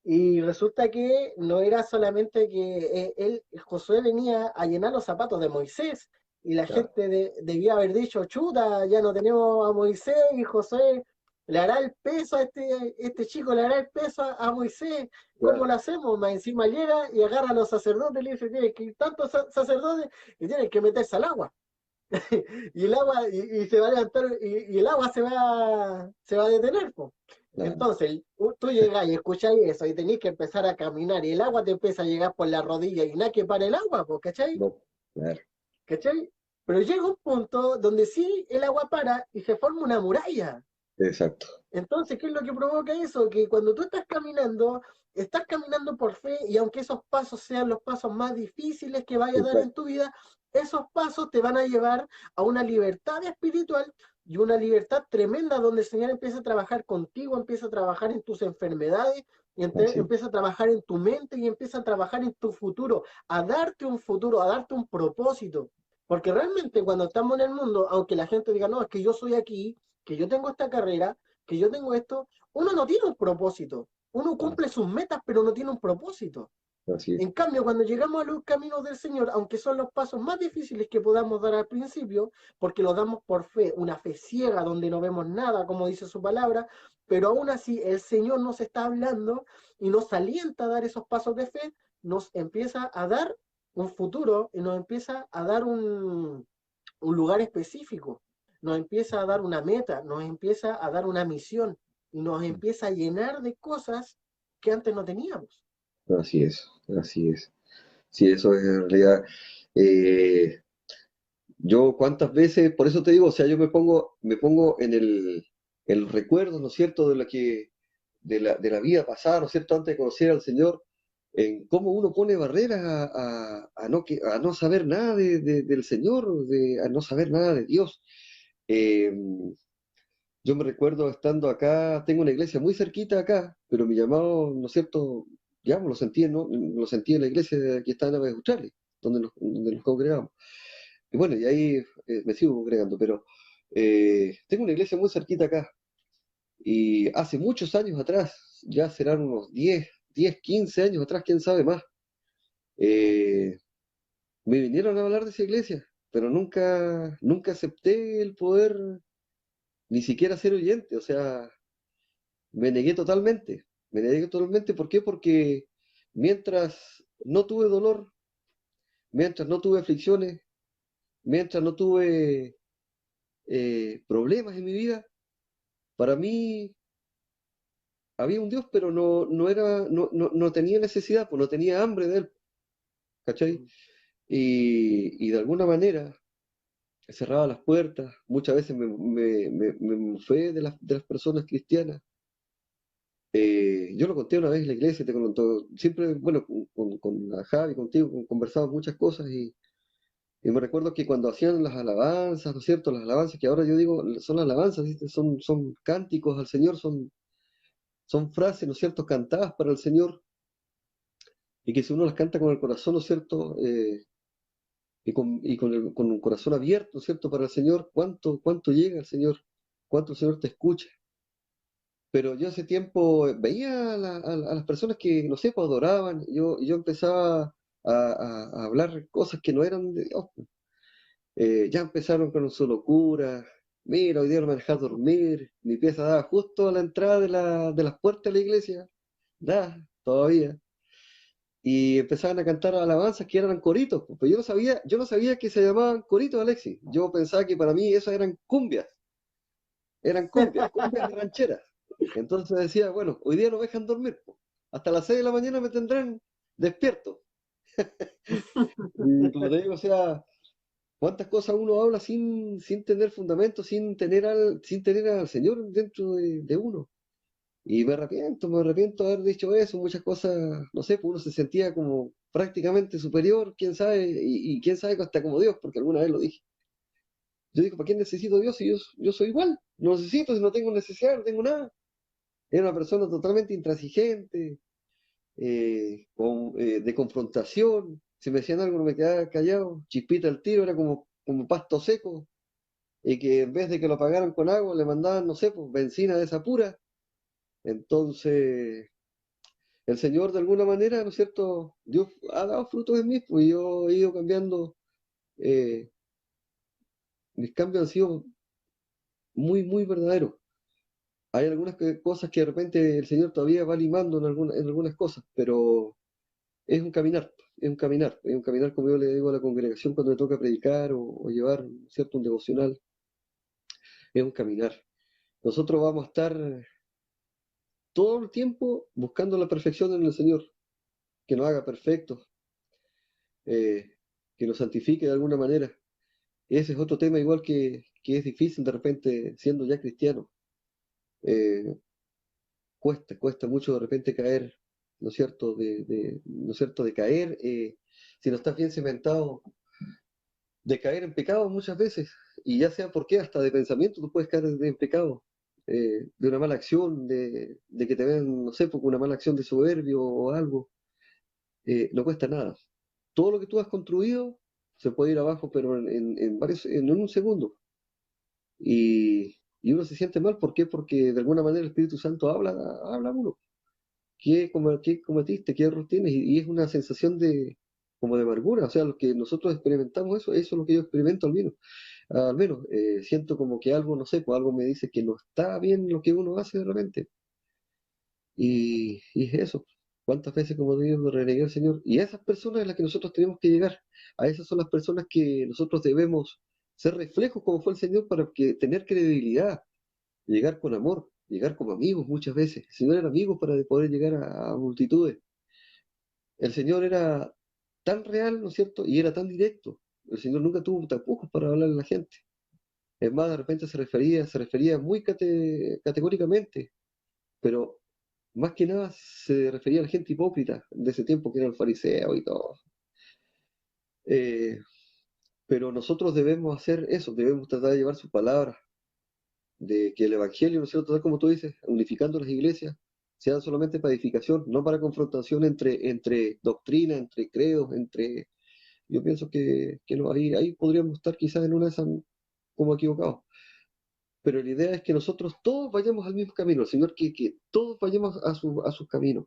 y resulta que no era solamente que Josué venía a llenar los zapatos de Moisés, y la Claro, gente debía haber dicho, chuta, ya no tenemos a Moisés, y Josué le hará el peso a este chico, le hará el peso a Moisés, ¿cómo claro, lo hacemos? Más encima llega y agarra a los sacerdotes y le dice, tienen que ir tantos sacerdotes y tienen que meterse al agua. Y el agua, y se va a levantar, y el agua se va a detener, po. claro, Entonces, tú llegas y escucháis eso y tenéis que empezar a caminar y el agua te empieza a llegar por la rodilla y nada que para el agua, po, ¿cachai? no, claro, ¿Cachai? Pero llega un punto donde sí el agua para y se forma una muralla. exacto, Entonces, ¿qué es lo que provoca eso? Que cuando tú estás caminando por fe y aunque esos pasos sean los pasos más difíciles que vayas a dar en exacto, tu vida, esos pasos te van a llevar a una libertad espiritual y una libertad tremenda donde el Señor empieza a trabajar contigo, empieza a trabajar en tus enfermedades y así, empieza a trabajar en tu mente y empieza a trabajar en tu futuro, a darte un futuro, a darte un propósito. Porque realmente cuando estamos en el mundo, aunque la gente diga, no, es que yo soy aquí, que yo tengo esta carrera, que yo tengo esto, uno no tiene un propósito. Uno ah, cumple sus metas, pero no tiene un propósito. así es, En cambio, cuando llegamos a los caminos del Señor, aunque son los pasos más difíciles que podamos dar al principio, porque los damos por fe, una fe ciega donde no vemos nada, como dice su palabra, pero aún así el Señor nos está hablando y nos alienta a dar esos pasos de fe, nos empieza a dar un futuro y nos empieza a dar un lugar específico, nos empieza a dar una meta, nos empieza a dar una misión y nos empieza a llenar de cosas que antes no teníamos. así es, así es. Sí, eso es en realidad. eh, yo cuántas veces, por eso te digo, o sea, yo me pongo en los recuerdos, ¿no es cierto?, de la vida pasada, ¿no es cierto?, antes de conocer al Señor, en cómo uno pone barreras a no saber nada del Señor, a no saber nada de Dios. Eh, yo me recuerdo estando acá, tengo una iglesia muy cerquita acá, pero mi llamado, ¿no es cierto?, ya lo sentí, ¿no? Lo sentí en la iglesia que está en Nueva Australia, donde nos congregamos. Y bueno, y ahí me sigo congregando, pero tengo una iglesia muy cerquita acá. Y hace muchos años atrás, ya serán unos 15 años atrás, quién sabe más, eh, me vinieron a hablar de esa iglesia, pero nunca acepté el poder ni siquiera ser oyente, o sea, me negué totalmente. Me negué totalmente, ¿por qué? Porque mientras no tuve dolor, mientras no tuve aflicciones, mientras no tuve problemas en mi vida, para mí había un Dios, pero no tenía necesidad, pues no tenía hambre de él, ¿cachai? Y de alguna manera cerraba las puertas, muchas veces me mofé de las personas cristianas. Yo lo conté una vez en la iglesia, te contó, siempre, bueno, con la Javi, contigo, conversamos muchas cosas y me recuerdo que cuando hacían las alabanzas, ¿no es cierto? Las alabanzas que ahora yo digo son alabanzas, ¿viste? Son cánticos al Señor, son frases, ¿no es cierto?, cantadas para el Señor y que si uno las canta con el corazón, ¿no es cierto?, con un corazón abierto, ¿no es cierto?, para el Señor, ¿cuánto llega el Señor? ¿Cuánto el Señor te escucha? Pero yo hace tiempo veía a las personas que, no sé, pues adoraban, y yo empezaba a hablar cosas que no eran de Dios. Ya empezaron con su locura. Mira, hoy día no me dejás dormir. Mi pieza daba justo a la entrada de las puertas de la iglesia. Nada, todavía. y empezaban a cantar alabanzas que eran coritos, pues, pero yo no sabía que se llamaban coritos, Alexis. Yo pensaba que para mí esas eran cumbias de rancheras. Entonces decía, bueno, hoy día no me dejan dormir, pues. Hasta las 6 de la mañana me tendrán despierto. Y como te digo, o sea, cuántas cosas uno habla sin tener fundamento, sin tener al Señor dentro de uno. Y me arrepiento de haber dicho eso, muchas cosas, no sé, pues uno se sentía como prácticamente superior, quién sabe, y quién sabe hasta como Dios, porque alguna vez lo dije. Yo digo, ¿para qué necesito Dios si yo soy igual? No necesito, si no tengo necesidad, no tengo nada. Era una persona totalmente intransigente, de confrontación. Si me decían algo no me quedaba callado, chispita al tiro, era como pasto seco, y que en vez de que lo pagaran con agua, le mandaban, no sé, pues benzina de esa pura. Entonces, el Señor de alguna manera, ¿no es cierto? Dios ha dado frutos en mí, pues yo he ido cambiando, eh, mis cambios han sido muy, muy verdaderos. Hay algunas cosas que de repente el Señor todavía va limando en algunas cosas, pero es un caminar, es un caminar como yo le digo a la congregación cuando me toca predicar o llevar, ¿no es cierto?, un devocional, es un caminar. Nosotros vamos a estar todo el tiempo buscando la perfección en el Señor, que nos haga perfectos, eh, que nos santifique de alguna manera. Ese es otro tema igual que es difícil de repente siendo ya cristiano. Eh, cuesta mucho de repente caer, ¿no es cierto? ¿No es cierto? De caer, si no estás bien cimentado, de caer en pecado muchas veces. Y ya sea porque hasta de pensamiento tú puedes caer en pecado. De una mala acción, de que te vean, no sé, porque una mala acción de soberbio o algo, no cuesta nada. Todo lo que tú has construido se puede ir abajo, pero en un segundo. Y uno se siente mal, ¿por qué? Porque de alguna manera el Espíritu Santo habla a uno. ¿Qué cometiste? ¿Qué error tienes? Y es una sensación como de amargura. O sea, lo que nosotros experimentamos eso es lo que yo experimento al menos. Siento como que algo, no sé, pues algo me dice que no está bien lo que uno hace de repente. Y es eso. ¿Cuántas veces, como digo, renegué al Señor? Y a esas personas a las que nosotros tenemos que llegar. A esas son las personas que nosotros debemos ser reflejos como fue el Señor para tener credibilidad, llegar con amor, llegar como amigos muchas veces. El Señor era amigo para poder llegar a multitudes. El Señor era tan real, ¿no es cierto? Y era tan directo. El Señor nunca tuvo tapujos para hablar a la gente. Es más, de repente se refería muy categóricamente, pero más que nada se refería a la gente hipócrita de ese tiempo que era el fariseo y todo. Eh, pero nosotros debemos hacer eso, debemos tratar de llevar sus palabras, de que el Evangelio, ¿no es cierto?, tal como tú dices, unificando las iglesias, sea solamente para edificación, no para confrontación entre doctrina, entre credos, yo pienso que no, ahí podríamos estar quizás en una de esas como equivocados. Pero la idea es que nosotros todos vayamos al mismo camino, el Señor que todos vayamos a sus caminos,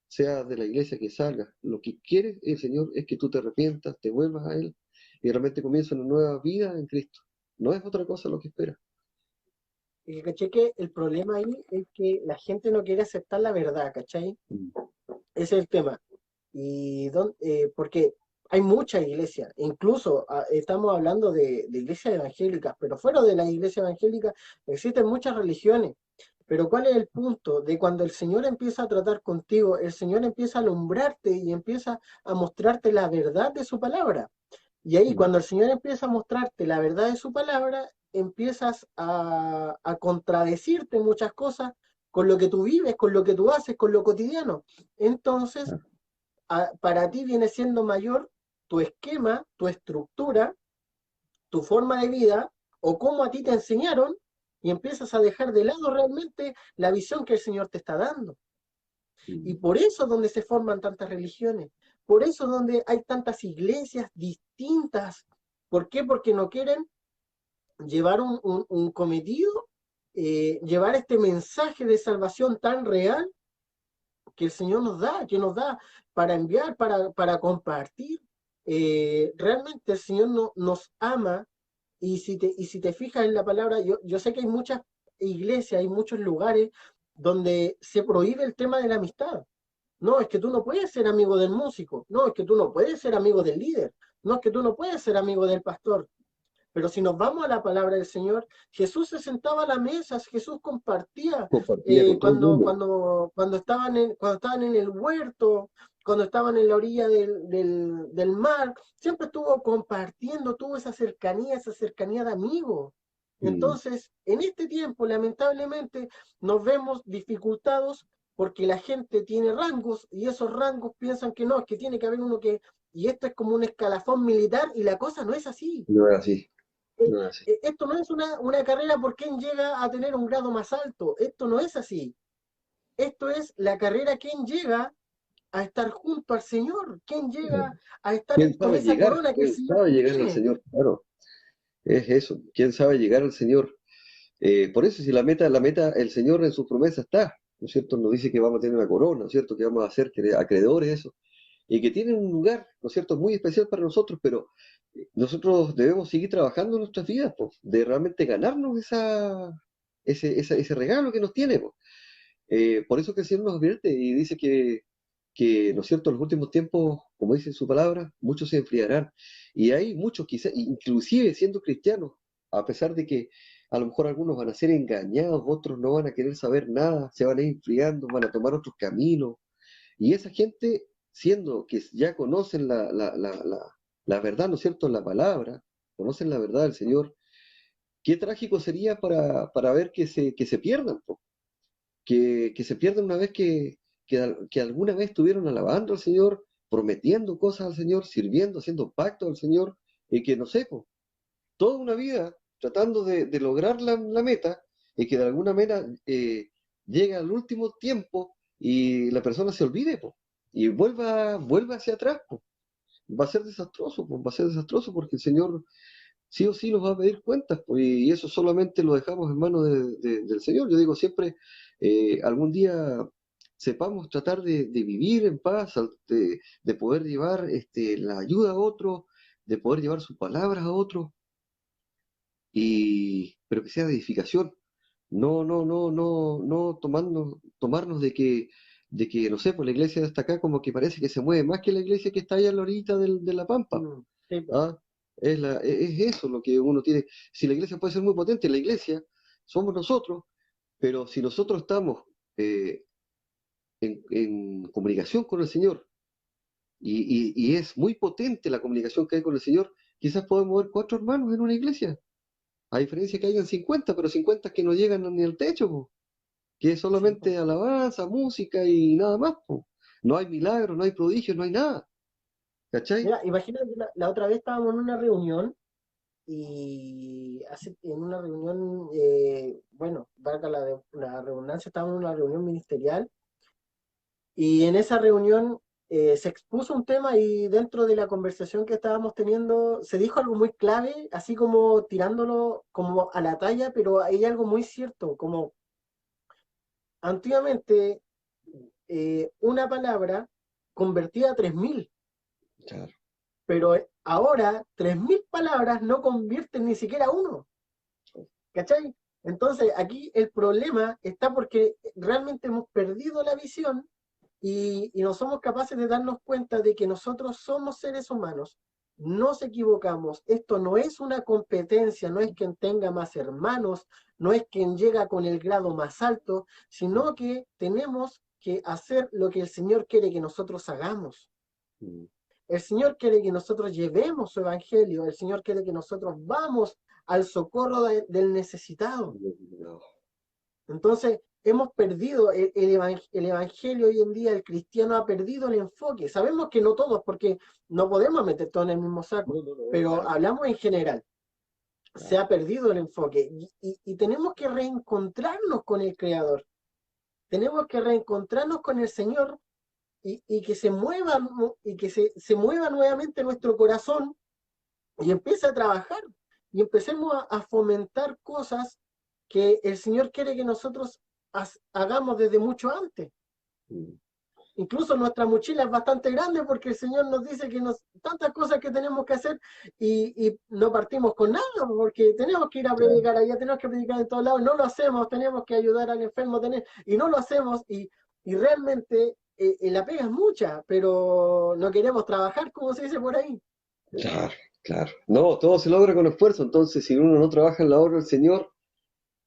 sea de la iglesia que salga. Lo que quiere el Señor es que tú te arrepientas, te vuelvas a Él y realmente comiences una nueva vida en Cristo. No es otra cosa lo que espera. Y caché que el problema ahí es que la gente no quiere aceptar la verdad, ¿cachai? Mm. Ese es el tema. Porque hay muchas iglesias, incluso estamos hablando de iglesias evangélicas, pero fuera de las iglesias evangélicas existen muchas religiones. Pero ¿cuál es el punto? De cuando el Señor empieza a tratar contigo, el Señor empieza a alumbrarte y empieza a mostrarte la verdad de su palabra. Y ahí Mm. cuando el Señor empieza a mostrarte la verdad de su palabra, empiezas a contradecirte muchas cosas con lo que tú vives, con lo que tú haces, con lo cotidiano. Entonces, Ah, para ti viene siendo mayor tu esquema, tu estructura, tu forma de vida o cómo a ti te enseñaron y empiezas a dejar de lado realmente la visión que el Señor te está dando. Y mm. por eso es donde se forman tantas religiones, por eso es donde hay tantas iglesias distintas. ¿Por qué? Porque no quieren llevar un cometido, llevar este mensaje de salvación tan real que el Señor que nos da para enviar, para compartir. Realmente el Señor nos ama y si te fijas en la palabra, yo sé que hay muchas iglesias, hay muchos lugares donde se prohíbe el tema de la amistad. No, es que tú no puedes ser amigo del músico. No, es que tú no puedes ser amigo del líder. No, es que tú no puedes ser amigo del pastor. Pero si nos vamos a la palabra del Señor, Jesús se sentaba a la mesa, Jesús compartía Compartía con todo el mundo. cuando estaban en el huerto, cuando estaban en la orilla del mar, siempre estuvo compartiendo, tuvo esa cercanía de amigo. Mm, Entonces, en este tiempo, lamentablemente, nos vemos dificultados porque la gente tiene rangos y esos rangos piensan que no, es que tiene que haber uno que, y esto es como un escalafón militar y la cosa no es así. no es así, no es así. Esto no es una carrera por quien llega a tener un grado más alto. Esto no es así. Esto es la carrera quien llega a estar junto al Señor, quien llega a estar ¿Quién con sabe esa llegar? corona que el ¿Quién Señor sabe llegar al tiene. Señor? Claro, es eso. ¿Quién sabe llegar al Señor? Por eso, si la meta, el Señor en su promesa está, ¿no es cierto? Nos dice que vamos a tener una corona, ¿no es cierto? Que vamos a ser acreedores de eso. Y que tiene un lugar, ¿no es cierto?, muy especial para nosotros, pero nosotros debemos seguir trabajando en nuestras vidas, pues, de realmente ganarnos ese regalo que nos tiene, pues. Por eso que el Señor nos advierte y dice que, ¿no es cierto?, en los últimos tiempos, como dice en su palabra, muchos se enfriarán. Y hay muchos, quizás, inclusive siendo cristianos, a pesar de que a lo mejor algunos van a ser engañados, otros no van a querer saber nada, se van a ir enfriando, van a tomar otros caminos. Y esa gente, siendo que ya conocen la verdad, ¿no es cierto?, la palabra, conocen la verdad del Señor, qué trágico sería para ver que se pierdan, po. Que se pierdan una vez que alguna vez estuvieron alabando al Señor, prometiendo cosas al Señor, sirviendo, haciendo pacto al Señor, y que no sé, po, toda una vida tratando de lograr la meta, y que de alguna manera llega al último tiempo y la persona se olvide, po, y vuelva hacia atrás, po. Va a ser desastroso, po, va a ser desastroso porque el Señor sí o sí nos va a pedir cuentas, pues, y eso solamente lo dejamos en manos del Señor. Yo digo siempre, algún día sepamos tratar de vivir en paz, de poder llevar la ayuda a otros, de poder llevar sus palabras a otros, pero que sea de edificación. No, no, no, no, no tomarnos de que, no sé, pues la iglesia está acá como que parece que se mueve más que la iglesia que está allá en la orillita de la pampa. Sí, po. ¿Ah? Es eso lo que uno tiene. Si la iglesia puede ser muy potente, la iglesia somos nosotros, pero si nosotros estamos eh, en comunicación con el Señor y es muy potente la comunicación que hay con el Señor, quizás podemos ver 4 hermanos en una iglesia, a diferencia que hayan 50, pero 50 que no llegan ni al techo, po, que es Sí, po. solamente alabanza, música y nada más, po. No hay milagros, no hay prodigios, no hay nada, ¿cachai? Mira, imagínate que la otra vez estábamos en una reunión en una reunión, bueno, valga la redundancia, estábamos en una reunión ministerial y en esa reunión se expuso un tema y dentro de la conversación que estábamos teniendo se dijo algo muy clave, así como tirándolo como a la talla, pero hay algo muy cierto, como antiguamente una palabra convertía a 3.000, Claro. pero ahora 3.000 palabras no convierten ni siquiera a uno. ¿Cachai? Entonces, aquí el problema está porque realmente hemos perdido la visión y no somos capaces de darnos cuenta de que nosotros somos seres humanos, nos equivocamos, esto no es una competencia, no es quien tenga más hermanos, no es quien llega con el grado más alto, sino que tenemos que hacer lo que el Señor quiere que nosotros hagamos. Mm. El Señor quiere que nosotros llevemos su evangelio, el Señor quiere que nosotros vamos al socorro del necesitado. No. Entonces, hemos perdido el evangelio hoy en día, el cristiano ha perdido el enfoque. Sabemos que no todos, porque no podemos meter todo en el mismo saco, No, no, no, pero claro, hablamos en general. Se claro. ha perdido el enfoque y tenemos que reencontrarnos con el Creador. Tenemos que reencontrarnos con el Señor y que se mueva, y que se mueva nuevamente nuestro corazón y empiece a trabajar y empecemos a fomentar cosas que el Señor quiere que nosotros hagamos desde mucho antes. Mm. Incluso nuestra mochila es bastante grande porque el Señor nos dice que tantas cosas que tenemos que hacer y no partimos con nada porque tenemos que ir a Claro. predicar allá, tenemos que predicar en todos lados, no lo hacemos, tenemos que ayudar al enfermo y no lo hacemos y realmente la pega es mucha, pero no queremos trabajar, como se dice por ahí. Claro, claro. No, todo se logra con esfuerzo, entonces si uno no trabaja en la obra del Señor,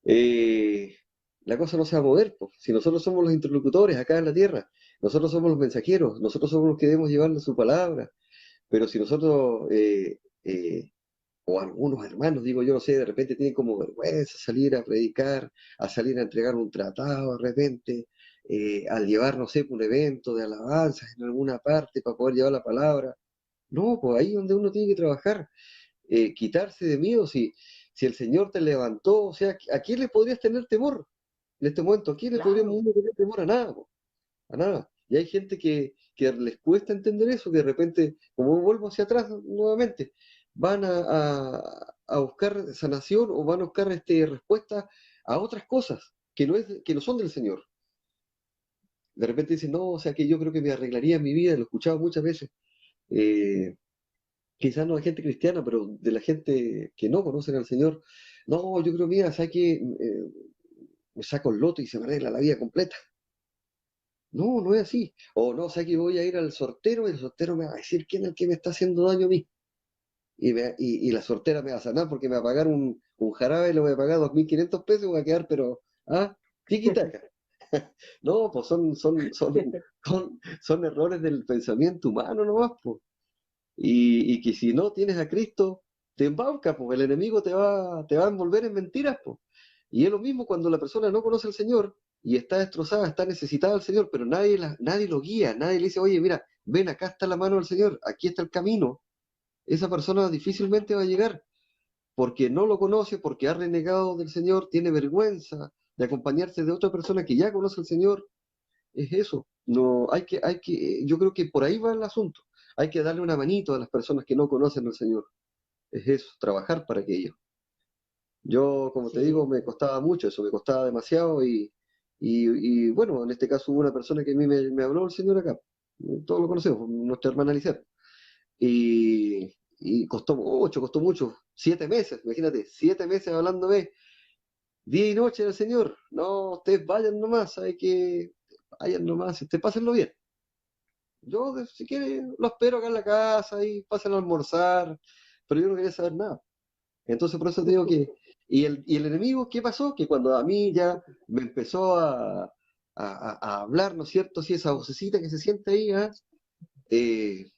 eh, la cosa no se va a mover, po. Si nosotros somos los interlocutores acá en la tierra, nosotros somos los mensajeros, nosotros somos los que debemos llevarle su palabra, pero si nosotros, o algunos hermanos, digo yo, no sé, de repente tienen como vergüenza salir a predicar, a salir a entregar un tratado de repente, al llevar, no sé, un evento de alabanzas en alguna parte para poder llevar la palabra. No, pues ahí es donde uno tiene que trabajar, quitarse de miedo. Si el Señor te levantó, o sea, ¿a quién le podrías tener temor en este momento? ¿A quién le podríamos Claro, uno tener temor? A nada, po, a nada. Y hay gente que les cuesta entender eso, que de repente, como vuelvo hacia atrás nuevamente, van a buscar sanación o van a buscar respuesta a otras cosas que no son del Señor. De repente dicen, no, o sea, que yo creo que me arreglaría mi vida, lo he escuchado muchas veces. Eh, Quizás no de gente cristiana, pero de la gente que no conocen al Señor. No, yo creo, mira, ¿sabes qué? Me saco el loto y se me arregla la vida completa. No, no es así. O no, ¿sabes que voy a ir al sortero y el sortero me va a decir quién es el que me está haciendo daño a mí? Y la sortera me va a sanar porque me va a pagar un jarabe, le voy a pagar 2.500 pesos y voy a quedar, pero, tiki-taka. No, pues son errores del pensamiento humano nomás, pues. Y que si no tienes a Cristo, te embauca, pues el enemigo te va a envolver en mentiras, pues. Y es lo mismo cuando la persona no conoce al Señor y está destrozada, está necesitada del Señor, pero nadie lo guía, nadie le dice, oye, mira, ven, acá está la mano del Señor, aquí está el camino. Esa persona difícilmente va a llegar porque no lo conoce, porque ha renegado del Señor, tiene vergüenza de acompañarse de otra persona que ya conoce al Señor. Es eso. No, yo creo que por ahí va el asunto. Hay que darle una manito a las personas que no conocen al Señor. Es eso, trabajar para aquello. Yo, como te digo, sí, me costaba mucho eso, me costaba demasiado y bueno, en este caso hubo una persona que a mí me habló el Señor acá. Todos lo conocemos, nuestra hermana Lisette. Y costó mucho. 7 meses, imagínate, 7 meses hablándome día y noche del Señor. No, ustedes vayan nomás, hay que vayan nomás, pásenlo bien. Yo, si quiere, lo espero acá en la casa y pasen a almorzar, pero yo no quería saber nada. Entonces, por eso te digo que. Y el enemigo, ¿qué pasó? Que cuando a mí ya me empezó a hablar, ¿no es cierto? Sí, esa vocecita que se siente ahí, ¿ah? Eh,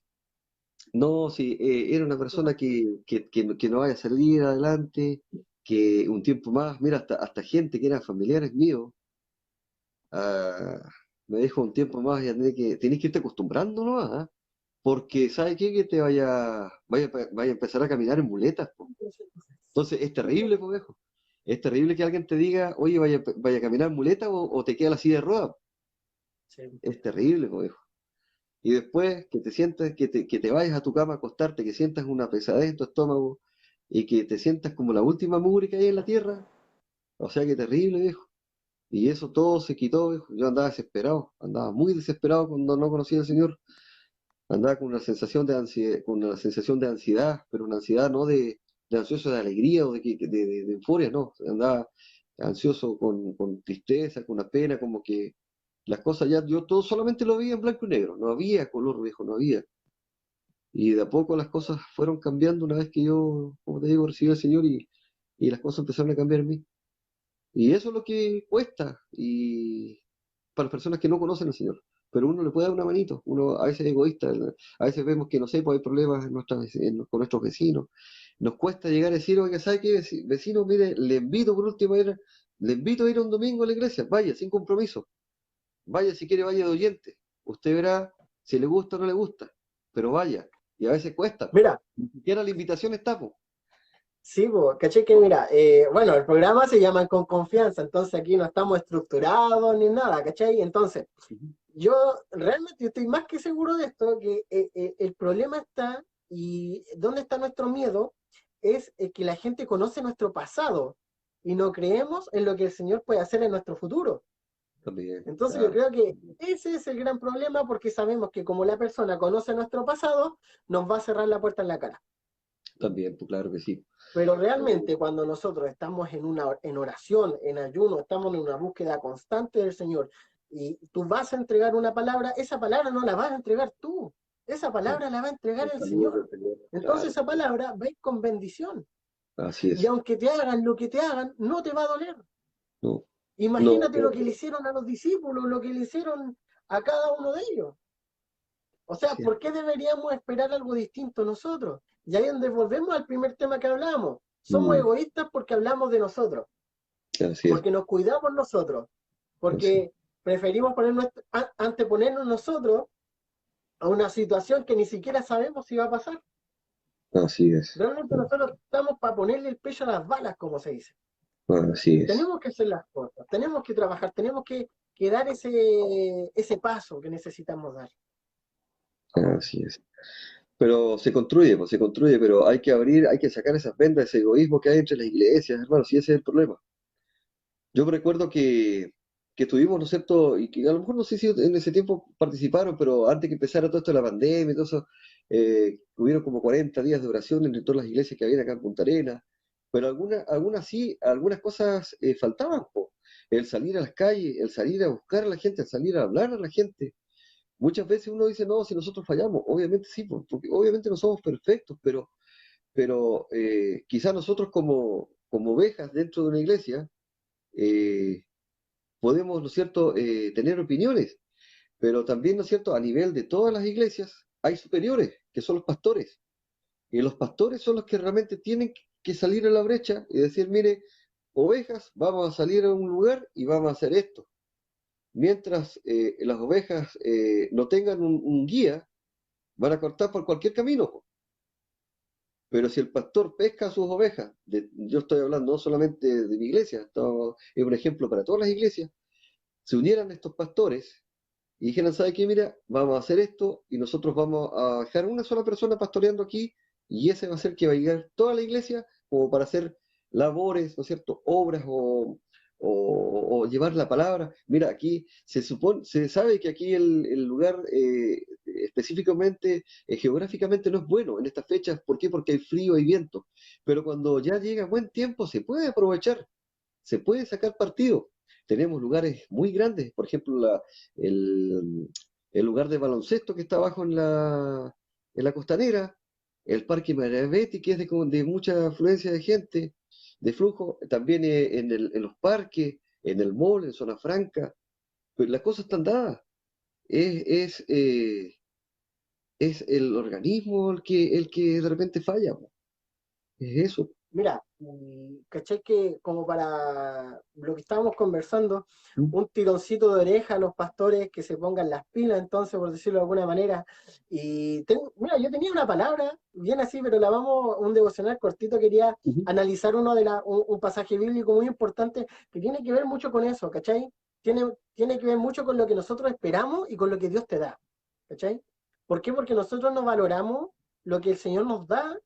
no, sí, era una persona que no vaya a salir adelante, que un tiempo más, mira, hasta gente que eran familiares míos, ah, me dijo un tiempo más, ya tenés que irte acostumbrando, ¿no? ¿Ah? Porque, ¿sabe qué? Que te vaya a empezar a caminar en muletas, po. Entonces, es terrible, po, viejo. Es terrible que alguien te diga, oye, vaya a caminar en muleta o te queda la silla de ruedas. sí. Es terrible, po, viejo. Y después que te sientas, que te vayas a tu cama a acostarte, que sientas una pesadez en tu estómago y que te sientas como la última mugre que hay en la tierra. O sea, que terrible, viejo. Y eso todo se quitó, viejo. Yo andaba desesperado, andaba muy desesperado cuando no conocía al Señor. Andaba con una sensación de ansiedad, pero una ansiedad no de ansioso de alegría o de euforia, no. Andaba ansioso con tristeza, con una pena, como que las cosas ya, yo todo solamente lo veía en blanco y negro, no había color, viejo, no había. Y de a poco las cosas fueron cambiando una vez que yo, como te digo, recibí al Señor y las cosas empezaron a cambiar en mí. Y eso es lo que cuesta y para las personas que no conocen al Señor. Pero uno le puede dar una manito, uno a veces es egoísta, a veces vemos que, no sé, pues hay problemas con nuestros vecinos. Nos cuesta llegar a decir, oiga, ¿sabe qué, vecino? Mire, le invito por última vez, le invito a ir un domingo a la iglesia, vaya, sin compromiso, vaya si quiere, vaya de oyente. Usted verá si le gusta o no le gusta, pero vaya. Y a veces cuesta, Mira, ni siquiera la invitación está, po. sí, caché que mira, bueno, el programa se llama Con Confianza, entonces aquí no estamos estructurados ni nada, ¿cachai? Entonces, Ujú. yo realmente estoy más que seguro de esto, que el problema está, y dónde está nuestro miedo, es que la gente conoce nuestro pasado y no creemos en lo que el Señor puede hacer en nuestro futuro. También, Entonces yo claro, creo que ese es el gran problema, porque sabemos que como la persona conoce nuestro pasado, nos va a cerrar la puerta en la cara. también, pues claro que sí. Pero realmente cuando nosotros estamos en oración, en ayuno, estamos en una búsqueda constante del Señor y tú vas a entregar una palabra, esa palabra no la vas a entregar tú, esa palabra la va a entregar El el saludo Señor. del Señor, Entonces claro, esa palabra va a ir con bendición. así Y es. aunque te hagan lo que te hagan, no te va a doler. No, no, Imagínate lo que le hicieron a los discípulos, lo que le hicieron a cada uno de ellos. O sea, así es, ¿por qué deberíamos esperar algo distinto nosotros? Y ahí es donde volvemos al primer tema que hablábamos. Somos mm, egoístas porque hablamos de nosotros, así es, porque nos cuidamos nosotros, así, porque preferimos anteponernos nosotros a una situación que ni siquiera sabemos si va a pasar. así es, Realmente nosotros estamos para ponerle el pecho a las balas, como se dice. así es, Tenemos que hacer las cosas, tenemos que trabajar, tenemos que dar ese paso que necesitamos dar. así es. Pero se construye, pues se construye, pero hay que abrir, hay que sacar esas vendas, ese egoísmo que hay entre las iglesias, hermano, si ese es el problema. Yo me recuerdo que estuvimos, ¿no es cierto? Y que a lo mejor no sé si en ese tiempo participaron, pero antes que empezara todo esto de la pandemia y todo eso, hubieron como 40 días de oración entre todas las iglesias que había acá en Punta Arenas, pero algunas sí, algunas cosas faltaban, po. El salir a las calles, el salir a buscar a la gente, el salir a hablar a la gente. Muchas veces uno dice, no, si nosotros fallamos, obviamente sí, porque obviamente no somos perfectos, pero quizás nosotros como ovejas dentro de una iglesia, eh, podemos, ¿no es cierto?, tener opiniones, pero también, ¿no es cierto?, a nivel de todas las iglesias hay superiores, que son los pastores, y los pastores son los que realmente tienen que salir a la brecha y decir, mire, ovejas, vamos a salir a un lugar y vamos a hacer esto. Mientras las ovejas no tengan un guía, van a cortar por cualquier camino. Pero si el pastor pesca a sus ovejas, yo estoy hablando no solamente de mi iglesia, esto es un ejemplo para todas las iglesias, se unieran estos pastores y dijeran, ¿sabe qué? Mira, vamos a hacer esto y nosotros vamos a dejar una sola persona pastoreando aquí y ese va a ser que va a llegar toda la iglesia como para hacer labores, ¿no es cierto? Obras o llevar la palabra. Mira, aquí se sabe que aquí el lugar específicamente, geográficamente no es bueno en estas fechas. ¿Por qué? Porque hay frío y viento. Pero cuando ya llega buen tiempo se puede aprovechar, se puede sacar partido. Tenemos lugares muy grandes, por ejemplo, el, el lugar de baloncesto que está abajo en la costanera, el Parque Maravetti, que es de mucha afluencia de gente, de flujo, también en los parques, en el mall, en Zona Franca, pues las cosas están dadas. Es, es, eh, es el organismo el que de repente falla, po. Es eso. Mira, caché que como para lo que estábamos conversando, ¿Mm? un tironcito de oreja a los pastores que se pongan las pilas, entonces, por decirlo de alguna manera. Mira, yo tenía una palabra, bien así, pero la vamos, un devocional cortito, quería Ujú. analizar un pasaje bíblico muy importante que tiene que ver mucho con eso, ¿cachai? Tiene que ver mucho con lo que nosotros esperamos y con lo que Dios te da, ¿cachai? ¿Por qué? Porque nosotros no valoramos lo que el Señor nos da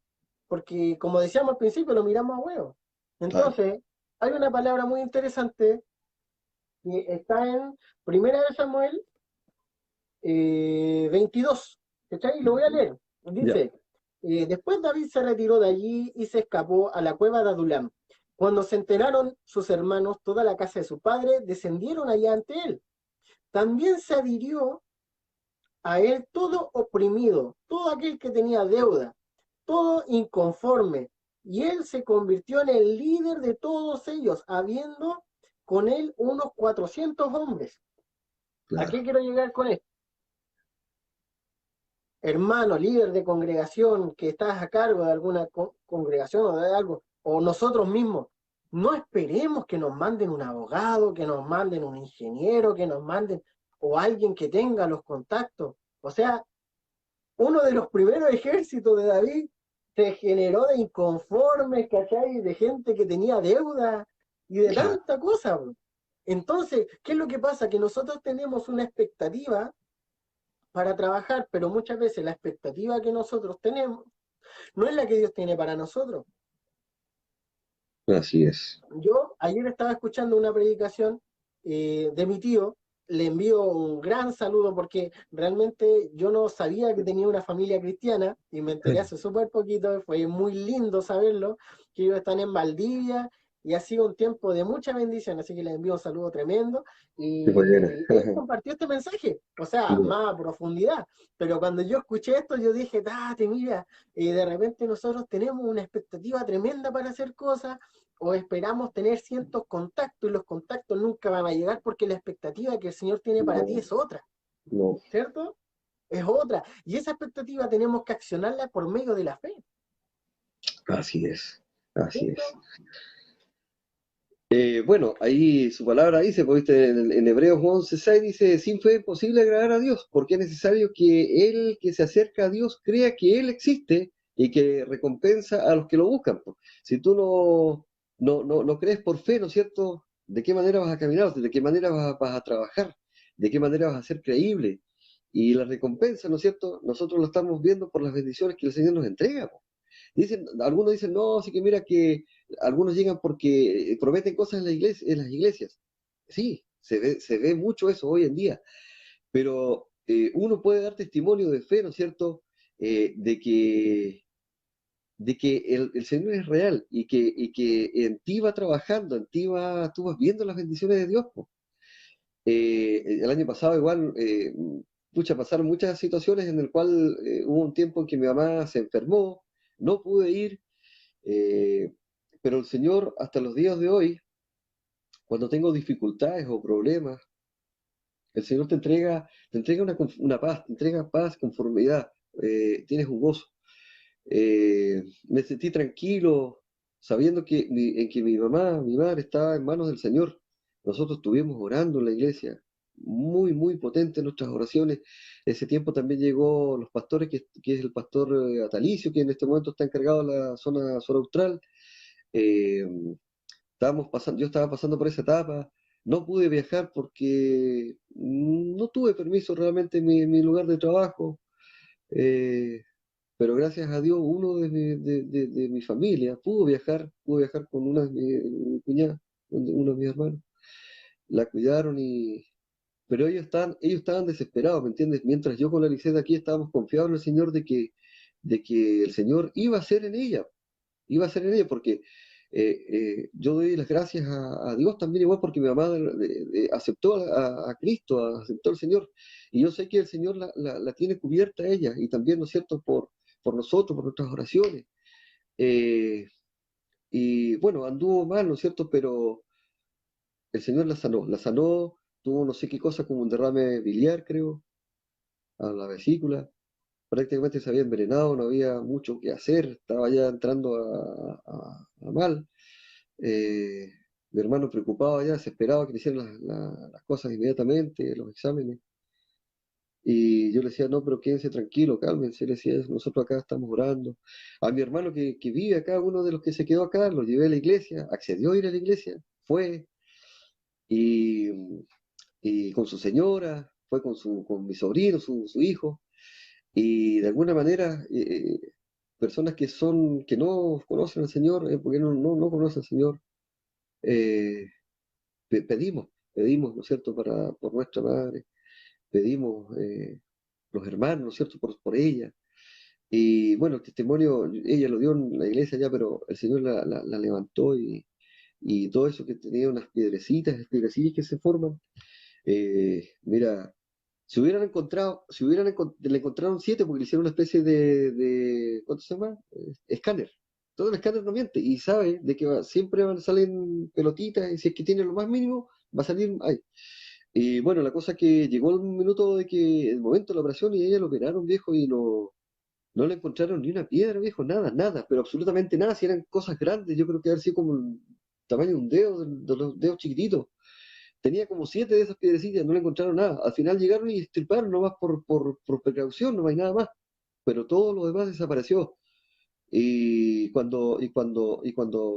porque como decíamos al principio, lo miramos a huevo. Claro. Entonces, hay una palabra muy interesante que está en Primera de Samuel 22, ¿cachai? Y lo voy a Ujú. leer. Ya. Dice, después David se retiró de allí y se escapó a la cueva de Adulam. Cuando se enteraron sus hermanos, toda la casa de su padre, descendieron allá ante él. También se adhirió a él todo oprimido, todo aquel que tenía deuda, todo inconforme, y él se convirtió en el líder de todos ellos, habiendo con él unos 400 hombres. ¿A qué Claro. quiero llegar con esto? Hermano, líder de congregación, que estás a cargo de alguna congregación o de algo, o nosotros mismos, no esperemos que nos manden un abogado, que nos manden un ingeniero, que nos manden, o alguien que tenga los contactos. O sea, uno de los primeros ejércitos de David se generó de inconformes, ¿cachai? De gente que tenía deuda y de Claro. tanta cosa, bro. Entonces, ¿qué es lo que pasa? Que nosotros tenemos una expectativa para trabajar, pero muchas veces la expectativa que nosotros tenemos no es la que Dios tiene para nosotros. Así es. Yo ayer estaba escuchando una predicación de mi tío, le envío un gran saludo porque realmente yo no sabía que tenía una familia cristiana y me enteré hace súper poquito, fue muy lindo saberlo, que ellos están en Valdivia y ha sido un tiempo de mucha bendición, así que les envío un saludo tremendo Sí, pues, Diana. y él compartió este mensaje, o sea, Ya. más a profundidad, pero cuando yo escuché esto yo dije, date, mira, de repente nosotros tenemos una expectativa tremenda para hacer cosas o esperamos tener ciertos contactos y los contactos nunca van a llegar porque la expectativa que el Señor tiene para ti No, es otra, no, ¿cierto? Es otra. Y esa expectativa tenemos que accionarla por medio de la fe, así es, así es. ¿cierto? Bueno, ahí su palabra dice, pues, ¿viste? En Hebreos 11:6 dice, sin fe es imposible agradar a Dios, porque es necesario que el que se acerca a Dios crea que Él existe y que recompensa a los que lo buscan, pues. Si tú no crees por fe, ¿no es cierto? ¿De qué manera vas a caminar? ¿De qué manera vas a trabajar? ¿De qué manera vas a ser creíble? Y la recompensa, ¿no es cierto? Nosotros lo estamos viendo por las bendiciones que el Señor nos entrega, pues. Algunos dicen, no, sí que mira que algunos llegan porque prometen cosas en la iglesia, en las iglesias. Sí, se ve mucho eso hoy en día, pero uno puede dar testimonio de fe, ¿no es cierto? De que el Señor es real y que en ti va trabajando, tú vas viendo las bendiciones de Dios, po. El año pasado igual, pucha, pasaron muchas situaciones en el cual hubo un tiempo en que mi mamá se enfermó, no pude ir, eh, pero el Señor, hasta los días de hoy, cuando tengo dificultades o problemas, el Señor te entrega una paz, te entrega paz, conformidad, tienes un gozo. Me sentí tranquilo sabiendo que mi mamá, mi madre estaba en manos del Señor. Nosotros estuvimos orando en la iglesia, muy, muy potentes nuestras oraciones. Ese tiempo también llegó los pastores, que es el pastor Atalicio, que en este momento está encargado de la zona austral. Eh, yo estaba pasando por esa etapa, no pude viajar porque no tuve permiso realmente en mi lugar de trabajo, eh, pero gracias a Dios uno de mi familia pudo viajar con una de mi cuñada, uno de mis hermanos, la cuidaron pero ellos estaban desesperados, ¿me entiendes? Mientras yo con la Liceta aquí estábamos confiados en el Señor de que el Señor iba a ser en ella, porque yo doy las gracias a Dios también, igual porque mi mamá aceptó a Cristo, aceptó al Señor, y yo sé que el Señor la tiene cubierta a ella, y también, ¿no es cierto?, por nosotros, por nuestras oraciones. Eh, y bueno, anduvo mal, ¿no es cierto?, pero el Señor la sanó, tuvo no sé qué cosa, como un derrame biliar, creo, a la vesícula. Prácticamente se había envenenado, no había mucho que hacer, estaba ya entrando a mal. Eh, Mi hermano preocupado ya, se esperaba que le hicieran las cosas inmediatamente, los exámenes. Y yo le decía, no, pero quédense tranquilo, cálmense, le decía, nosotros acá estamos orando. A mi hermano que vive acá, uno de los que se quedó acá, lo llevé a la iglesia, accedió a ir a la iglesia, fue, y, y con su señora, fue con mi sobrino, su hijo, y de alguna manera, personas que no conocen al Señor, porque no conocen al Señor, eh, pedimos, ¿no es cierto?, por nuestra madre, pedimos, los hermanos, ¿no es cierto?, por ella. Y bueno, el testimonio, ella lo dio en la iglesia ya, pero el Señor la levantó, y todo eso que tenía unas piedrecillas que se forman. Mira, le encontraron 7 porque le hicieron una especie ¿cuánto se llama? Escáner. Todo el escáner no miente y sabe de que siempre van a salir pelotitas, y si es que tiene lo más mínimo, va a salir ahí. Y bueno, la cosa que llegó el momento de la operación, y ella lo operaron, viejo, y no le encontraron ni una piedra, viejo, nada, nada, pero absolutamente nada. Si eran cosas grandes, yo creo que haber sido como el tamaño de un dedo, de los dedos chiquititos. Tenía como 7 de esas piedrecillas, no le encontraron nada. Al final llegaron y extirparon nomás por precaución, no hay nada más. Pero todo lo demás desapareció.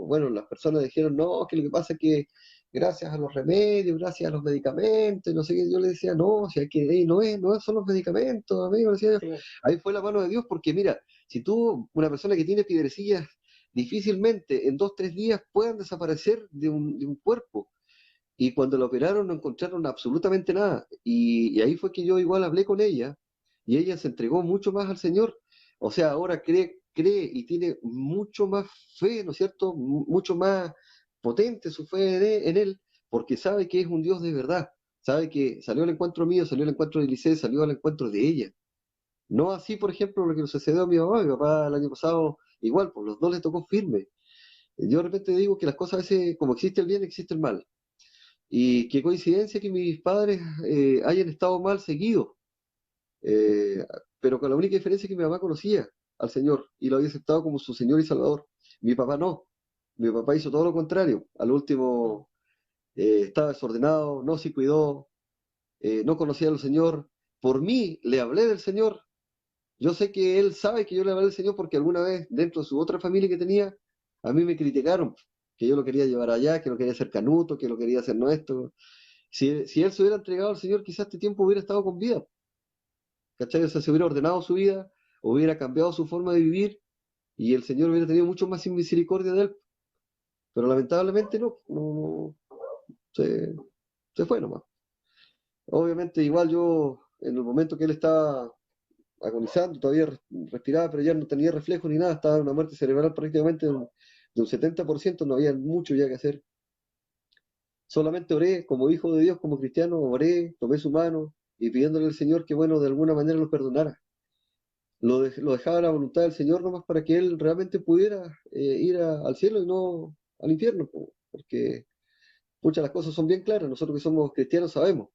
Bueno, las personas dijeron, no, que lo que pasa es que gracias a los remedios, gracias a los medicamentos, y no sé qué, yo le decía, no, si hay que, no son los medicamentos, amigo, le decía yo. Sí, Ahí fue la mano de Dios, porque mira, si tú, una persona que tiene piedrecillas, difícilmente en 2, 3 días puedan desaparecer de un cuerpo. Y cuando la operaron no encontraron absolutamente nada. Y ahí fue que yo igual hablé con ella, y ella se entregó mucho más al Señor. O sea, ahora cree y tiene mucho más fe, ¿no es cierto? Mucho más. potente su fe en él, porque sabe que es un Dios de verdad, sabe que salió al encuentro mío, salió al encuentro de Eliseo, salió al encuentro de ella. No así, por ejemplo, lo que le sucedió a mi papá el año pasado, igual, pues los dos le tocó firme. Yo de repente digo que las cosas a veces, como existe el bien, existe el mal. Y qué coincidencia que mis padres hayan estado mal seguidos, eh, pero con la única diferencia es que mi mamá conocía al Señor y lo había aceptado como su Señor y Salvador. Mi papá no. Mi papá hizo todo lo contrario. Al último estaba desordenado, no se cuidó, no conocía al Señor. Por mí le hablé del Señor. Yo sé que él sabe que yo le hablé del Señor porque alguna vez dentro de su otra familia que tenía, a mí me criticaron que yo lo quería llevar allá, que lo quería hacer canuto, que lo quería hacer nuestro. Si él se hubiera entregado al Señor, quizás este tiempo hubiera estado con vida, ¿cachai? O sea, se hubiera ordenado su vida, hubiera cambiado su forma de vivir y el Señor hubiera tenido mucho más misericordia de él. Pero lamentablemente no, se fue nomás. Obviamente, igual yo, en el momento que él estaba agonizando, todavía respiraba, pero ya no tenía reflejo ni nada, estaba en una muerte cerebral prácticamente de un 70%, no había mucho ya que hacer. Solamente oré como hijo de Dios, como cristiano, oré, tomé su mano y pidiéndole al Señor que, bueno, de alguna manera lo perdonara. Lo dejaba a la voluntad del Señor nomás para que él realmente pudiera ir al cielo y no al infierno, porque muchas las cosas son bien claras, nosotros que somos cristianos sabemos,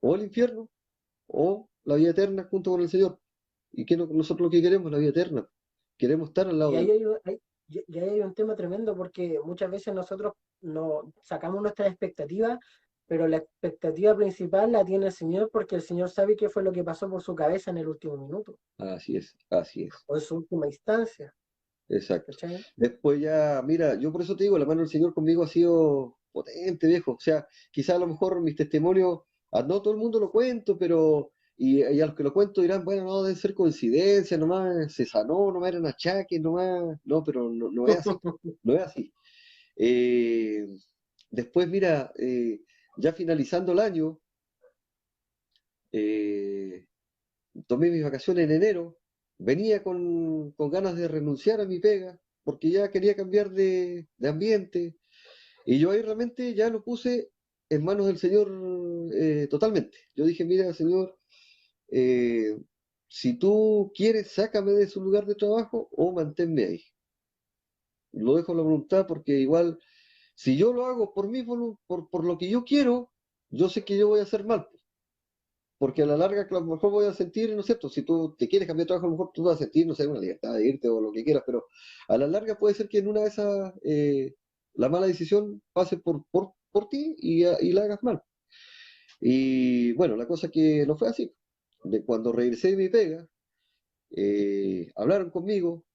o el infierno o la vida eterna junto con el Señor. ¿Y que nosotros lo que queremos? La vida eterna. Queremos estar al lado Y de ahí Él. y ahí hay un tema tremendo porque muchas veces nosotros no sacamos nuestras expectativas, pero la expectativa principal la tiene el Señor porque el Señor sabe qué fue lo que pasó por su cabeza en el último minuto Así es, o en su última instancia, exacto. ¿cachai? Después ya, mira, yo por eso te digo, la mano del Señor conmigo ha sido potente, viejo. O sea, quizás a lo mejor mis testimonios, no todo el mundo lo cuento, pero, y a los que lo cuento dirán, bueno, no, deben ser coincidencias, nomás se sanó, nomás eran achaques, nomás, no, pero no es así, no es así. Eh, Después, mira, ya finalizando el año, eh, tomé mis vacaciones en enero, venía con ganas de renunciar a mi pega, porque ya quería cambiar de ambiente, y yo ahí realmente ya lo puse en manos del Señor totalmente. Yo dije, mira, Señor, eh, si tú quieres, sácame de su lugar de trabajo o manténme ahí. Lo dejo a la voluntad porque igual, si yo lo hago por mí, por lo que yo quiero, yo sé que yo voy a hacer mal. Porque a la larga, a lo mejor voy a sentir, ¿no es cierto? Si tú te quieres cambiar de trabajo, a lo mejor tú vas a sentir, no sé, una libertad de irte o lo que quieras, pero a la larga puede ser que en una de esas la mala decisión pase por ti y la hagas mal. Y bueno, la cosa que no fue así. De cuando regresé de mi pega, hablaron conmigo,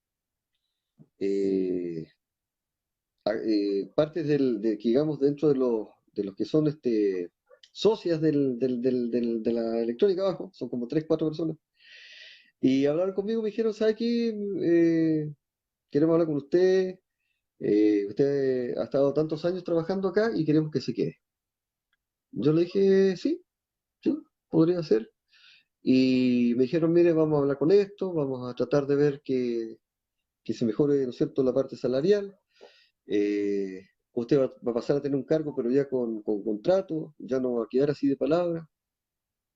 eh, partes que digamos dentro de los que son socias de la electrónica abajo, son como tres, cuatro personas. Y hablaron conmigo, me dijeron, ¿sabe qué? Queremos hablar con usted. Usted ha estado tantos años trabajando acá y queremos que se quede. Yo le dije, sí, sí, podría ser. Y me dijeron, mire, vamos a hablar con esto, vamos a tratar de ver que se mejore, ¿no es cierto?, la parte salarial. Usted va a pasar a tener un cargo, pero ya con contrato, ya no va a quedar así de palabra.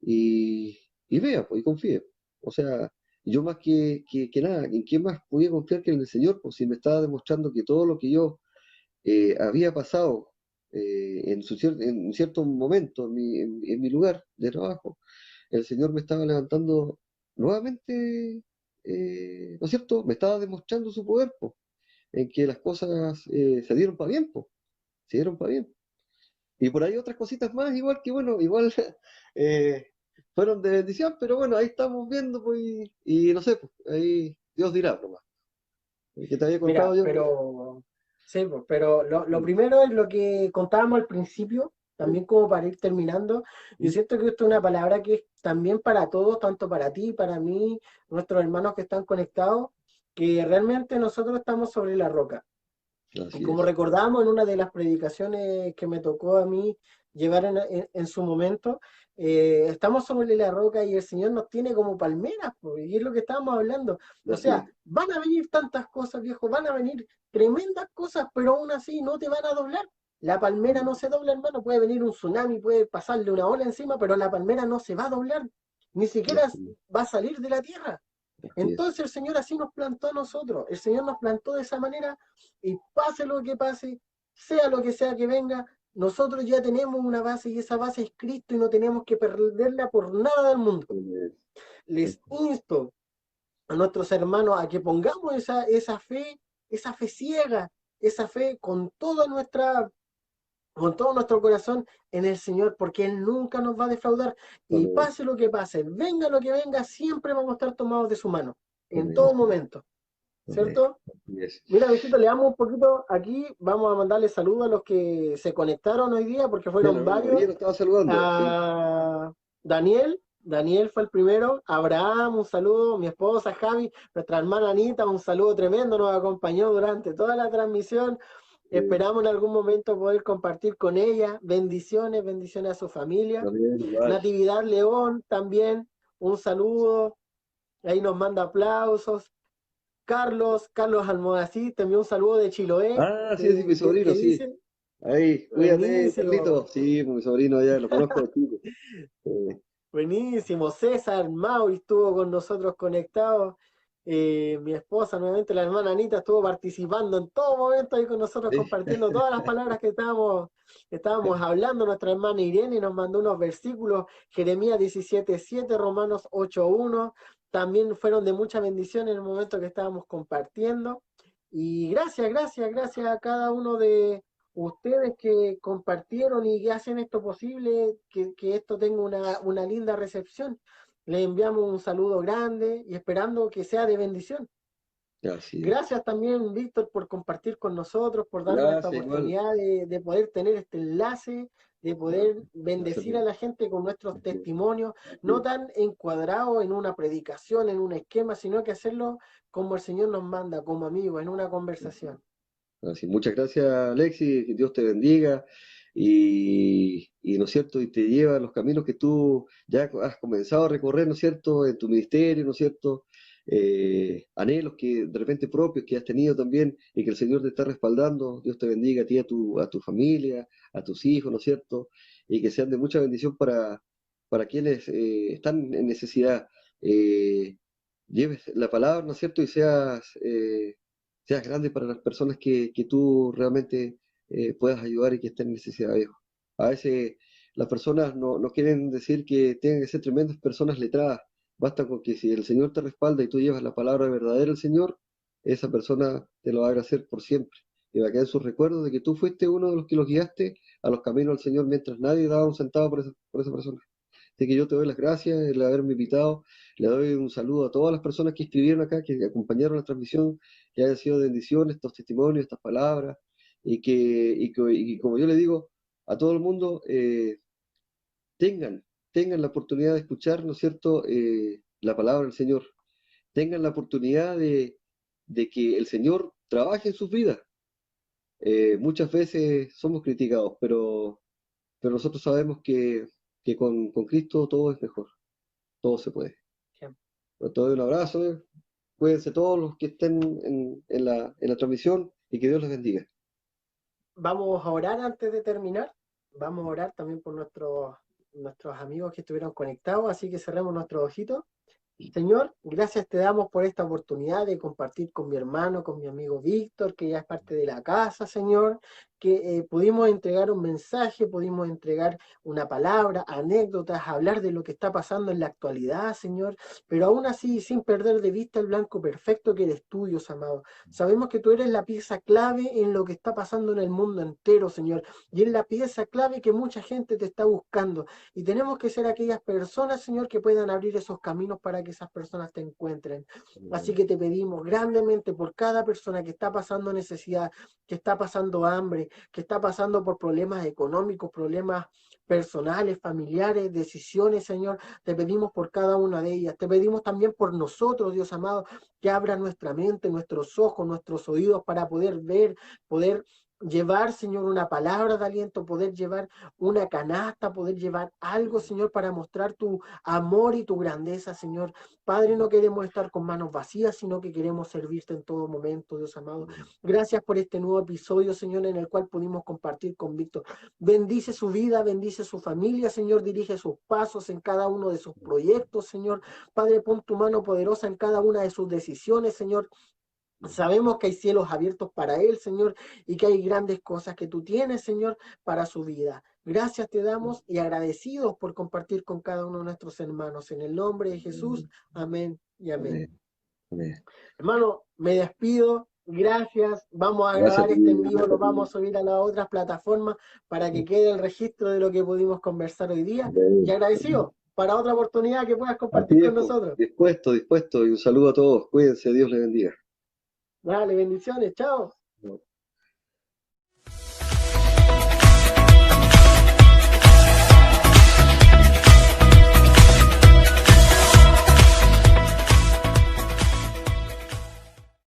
Y vea, pues, y confíe. O sea, yo más que nada, ¿en qué más podía confiar que en el Señor? Pues si me estaba demostrando que todo lo que yo había pasado en un cierto momento en mi lugar de trabajo, el Señor me estaba levantando nuevamente, ¿no es cierto? Me estaba demostrando su poder, pues, en que las cosas se dieron para bien, pues, se dieron para bien. Y por ahí otras cositas más, igual que bueno, igual eh, fueron de bendición, pero bueno, ahí estamos viendo, pues, y no sé, pues, ahí Dios dirá nomás. El que te había contado Mira, yo que. pero sí, pues, pero lo primero es lo que contábamos al principio, también como para ir terminando. Yo ¿Mm? siento que esto es una palabra que es también para todos, tanto para ti, para mí, nuestros hermanos que están conectados, que realmente nosotros estamos sobre la roca. Y Así como es. recordamos en una de las predicaciones que me tocó a mí llevar en su momento. Estamos sobre la roca y el Señor nos tiene como palmeras, pues, y es lo que estábamos hablando. O Así sea, es. van a venir tantas cosas, viejo, van a venir tremendas cosas, pero aún así no te van a doblar. La palmera no se dobla, hermano. Puede venir un tsunami, puede pasarle una ola encima, pero la palmera no se va a doblar. Ni siquiera Así va a salir de la tierra. es. Entonces el Señor así nos plantó a nosotros. El Señor nos plantó de esa manera y pase lo que pase, sea lo que sea que venga, nosotros ya tenemos una base y esa base es Cristo y no tenemos que perderla por nada del mundo. Les insto a nuestros hermanos a que pongamos esa fe ciega, esa fe con todo nuestro corazón en el Señor, porque Él nunca nos va a defraudar. Y Amén. pase lo que pase, venga lo que venga, siempre vamos a estar tomados de su mano, en Amén. todo momento, Amén. ¿cierto? Así es. Mira, visito, le damos un poquito aquí, vamos a mandarle saludos a los que se conectaron hoy día, porque Sí, la fueron hermana varios. María nos estaba saludando. Sí. A Daniel fue el primero. Abraham, un saludo. Mi esposa Javi, nuestra hermana Anita, un saludo tremendo. Nos acompañó durante toda la transmisión. Sí. Esperamos en algún momento poder compartir con ella. Bendiciones, bendiciones a su familia. También igual. Natividad León también, un saludo. Ahí nos manda aplausos. Carlos Almodacid, también un saludo de Chiloé, Ah, sí, sí, mi sobrino, que sí. dice, Ahí, cuídate, buenísimo, Carlito. Sí, mi sobrino ya lo conozco de chico. buenísimo. César Mauri estuvo con nosotros conectado. Mi esposa, nuevamente la hermana Anita, estuvo participando en todo momento ahí con nosotros, Sí. compartiendo todas las palabras que estábamos hablando. Nuestra hermana Irene nos mandó unos versículos, Jeremías 17:7, Romanos 8:1. También fueron de mucha bendición en el momento que estábamos compartiendo. Y gracias a cada uno de ustedes que compartieron y que hacen esto posible, que esto tenga una linda recepción. Les enviamos un saludo grande y esperando que sea de bendición. Así es. Gracias también, Víctor, por compartir con nosotros, por darnos esta Gracias, igual. oportunidad de poder tener este enlace, de Ya, poder gracias, bendecir a bien. la gente con nuestros Así es. testimonios, Así no es. tan encuadrados en una predicación, en un esquema, sino que hacerlo como el Señor nos manda, como amigos, en una conversación. Así, muchas gracias, Alexis, que Dios te bendiga ¿no es cierto? Y te lleva a los caminos que tú ya has comenzado a recorrer, ¿no es cierto? En tu ministerio, ¿no es cierto? Anhelos que de repente propios que has tenido también y que el Señor te está respaldando. Dios te bendiga a ti, a tu familia, a tus hijos, ¿no es cierto? Y que sean de mucha bendición para quienes están en necesidad. Eh, Lleves la palabra, ¿no es cierto? Y seas grande para las personas que tú realmente puedas ayudar y que estén en necesidad, viejo. A veces las personas no quieren decir que tengan que ser tremendas personas letradas. Basta con que si el Señor te respalda y tú llevas la palabra verdadera del Señor, esa persona te lo va a agradecer por siempre. Y va a quedar en sus recuerdos de que tú fuiste uno de los que los guiaste a los caminos del Señor mientras nadie daba un centavo por esa persona. Así que yo te doy las gracias de haberme invitado. Le doy un saludo a todas las personas que escribieron acá, que acompañaron la transmisión, que hayan sido de bendición estos testimonios, estas palabras, y como yo le digo a todo el mundo, tengan, tengan la oportunidad de escuchar, ¿no es cierto?, la palabra del Señor. Tengan la oportunidad de que el Señor trabaje en sus vidas. Muchas veces somos criticados, pero nosotros sabemos que con Cristo todo es mejor, todo se puede. Te doy un abrazo, cuídense todos los que estén en la transmisión y que Dios les bendiga. Vamos a orar antes de terminar. Vamos a orar también por nuestros amigos que estuvieron conectados, así que cerremos nuestros ojitos. Señor, gracias te damos por esta oportunidad de compartir con mi hermano, con mi amigo Víctor, que ya es parte de la casa, Señor, que pudimos entregar un mensaje, pudimos entregar una palabra, anécdotas, hablar de lo que está pasando en la actualidad, Señor, pero aún así sin perder de vista el blanco perfecto que eres tú, Dios amado. Sabemos que tú eres la pieza clave en lo que está pasando en el mundo entero, Señor, y es la pieza clave que mucha gente te está buscando. Y tenemos que ser aquellas personas, Señor, que puedan abrir esos caminos para que esas personas te encuentren. Así que te pedimos grandemente por cada persona que está pasando necesidad, que está pasando hambre, que está pasando por problemas económicos, problemas personales, familiares, decisiones, Señor. Te pedimos por cada una de ellas. Te pedimos también por nosotros, Dios amado, que abra nuestra mente, nuestros ojos, nuestros oídos para poder ver, poder llevar, Señor, una palabra de aliento, poder llevar una canasta, poder llevar algo, Señor, para mostrar tu amor y tu grandeza, Señor. Padre, no queremos estar con manos vacías, sino que queremos servirte en todo momento, Dios amado. Gracias por este nuevo episodio, Señor, en el cual pudimos compartir con Víctor. Bendice su vida, bendice su familia, Señor, dirige sus pasos en cada uno de sus proyectos, Señor. Padre, pon tu mano poderosa en cada una de sus decisiones, Señor. Sabemos que hay cielos abiertos para él, Señor, y que hay grandes cosas que tú tienes, Señor, para su vida. Gracias te damos y agradecidos por compartir con cada uno de nuestros hermanos. En el nombre de Jesús, amén y amén. Amén. Amén. Hermano, me despido. Gracias. Vamos a Gracias a grabar ti. este en vivo, lo vamos a subir a las otras plataformas para que quede el registro de lo que pudimos conversar hoy día. Y agradecido para otra oportunidad que puedas compartir Así es, con pues. nosotros. Dispuesto, dispuesto. Y un saludo a todos. Cuídense, Dios les bendiga. Dale, bendiciones. Chao.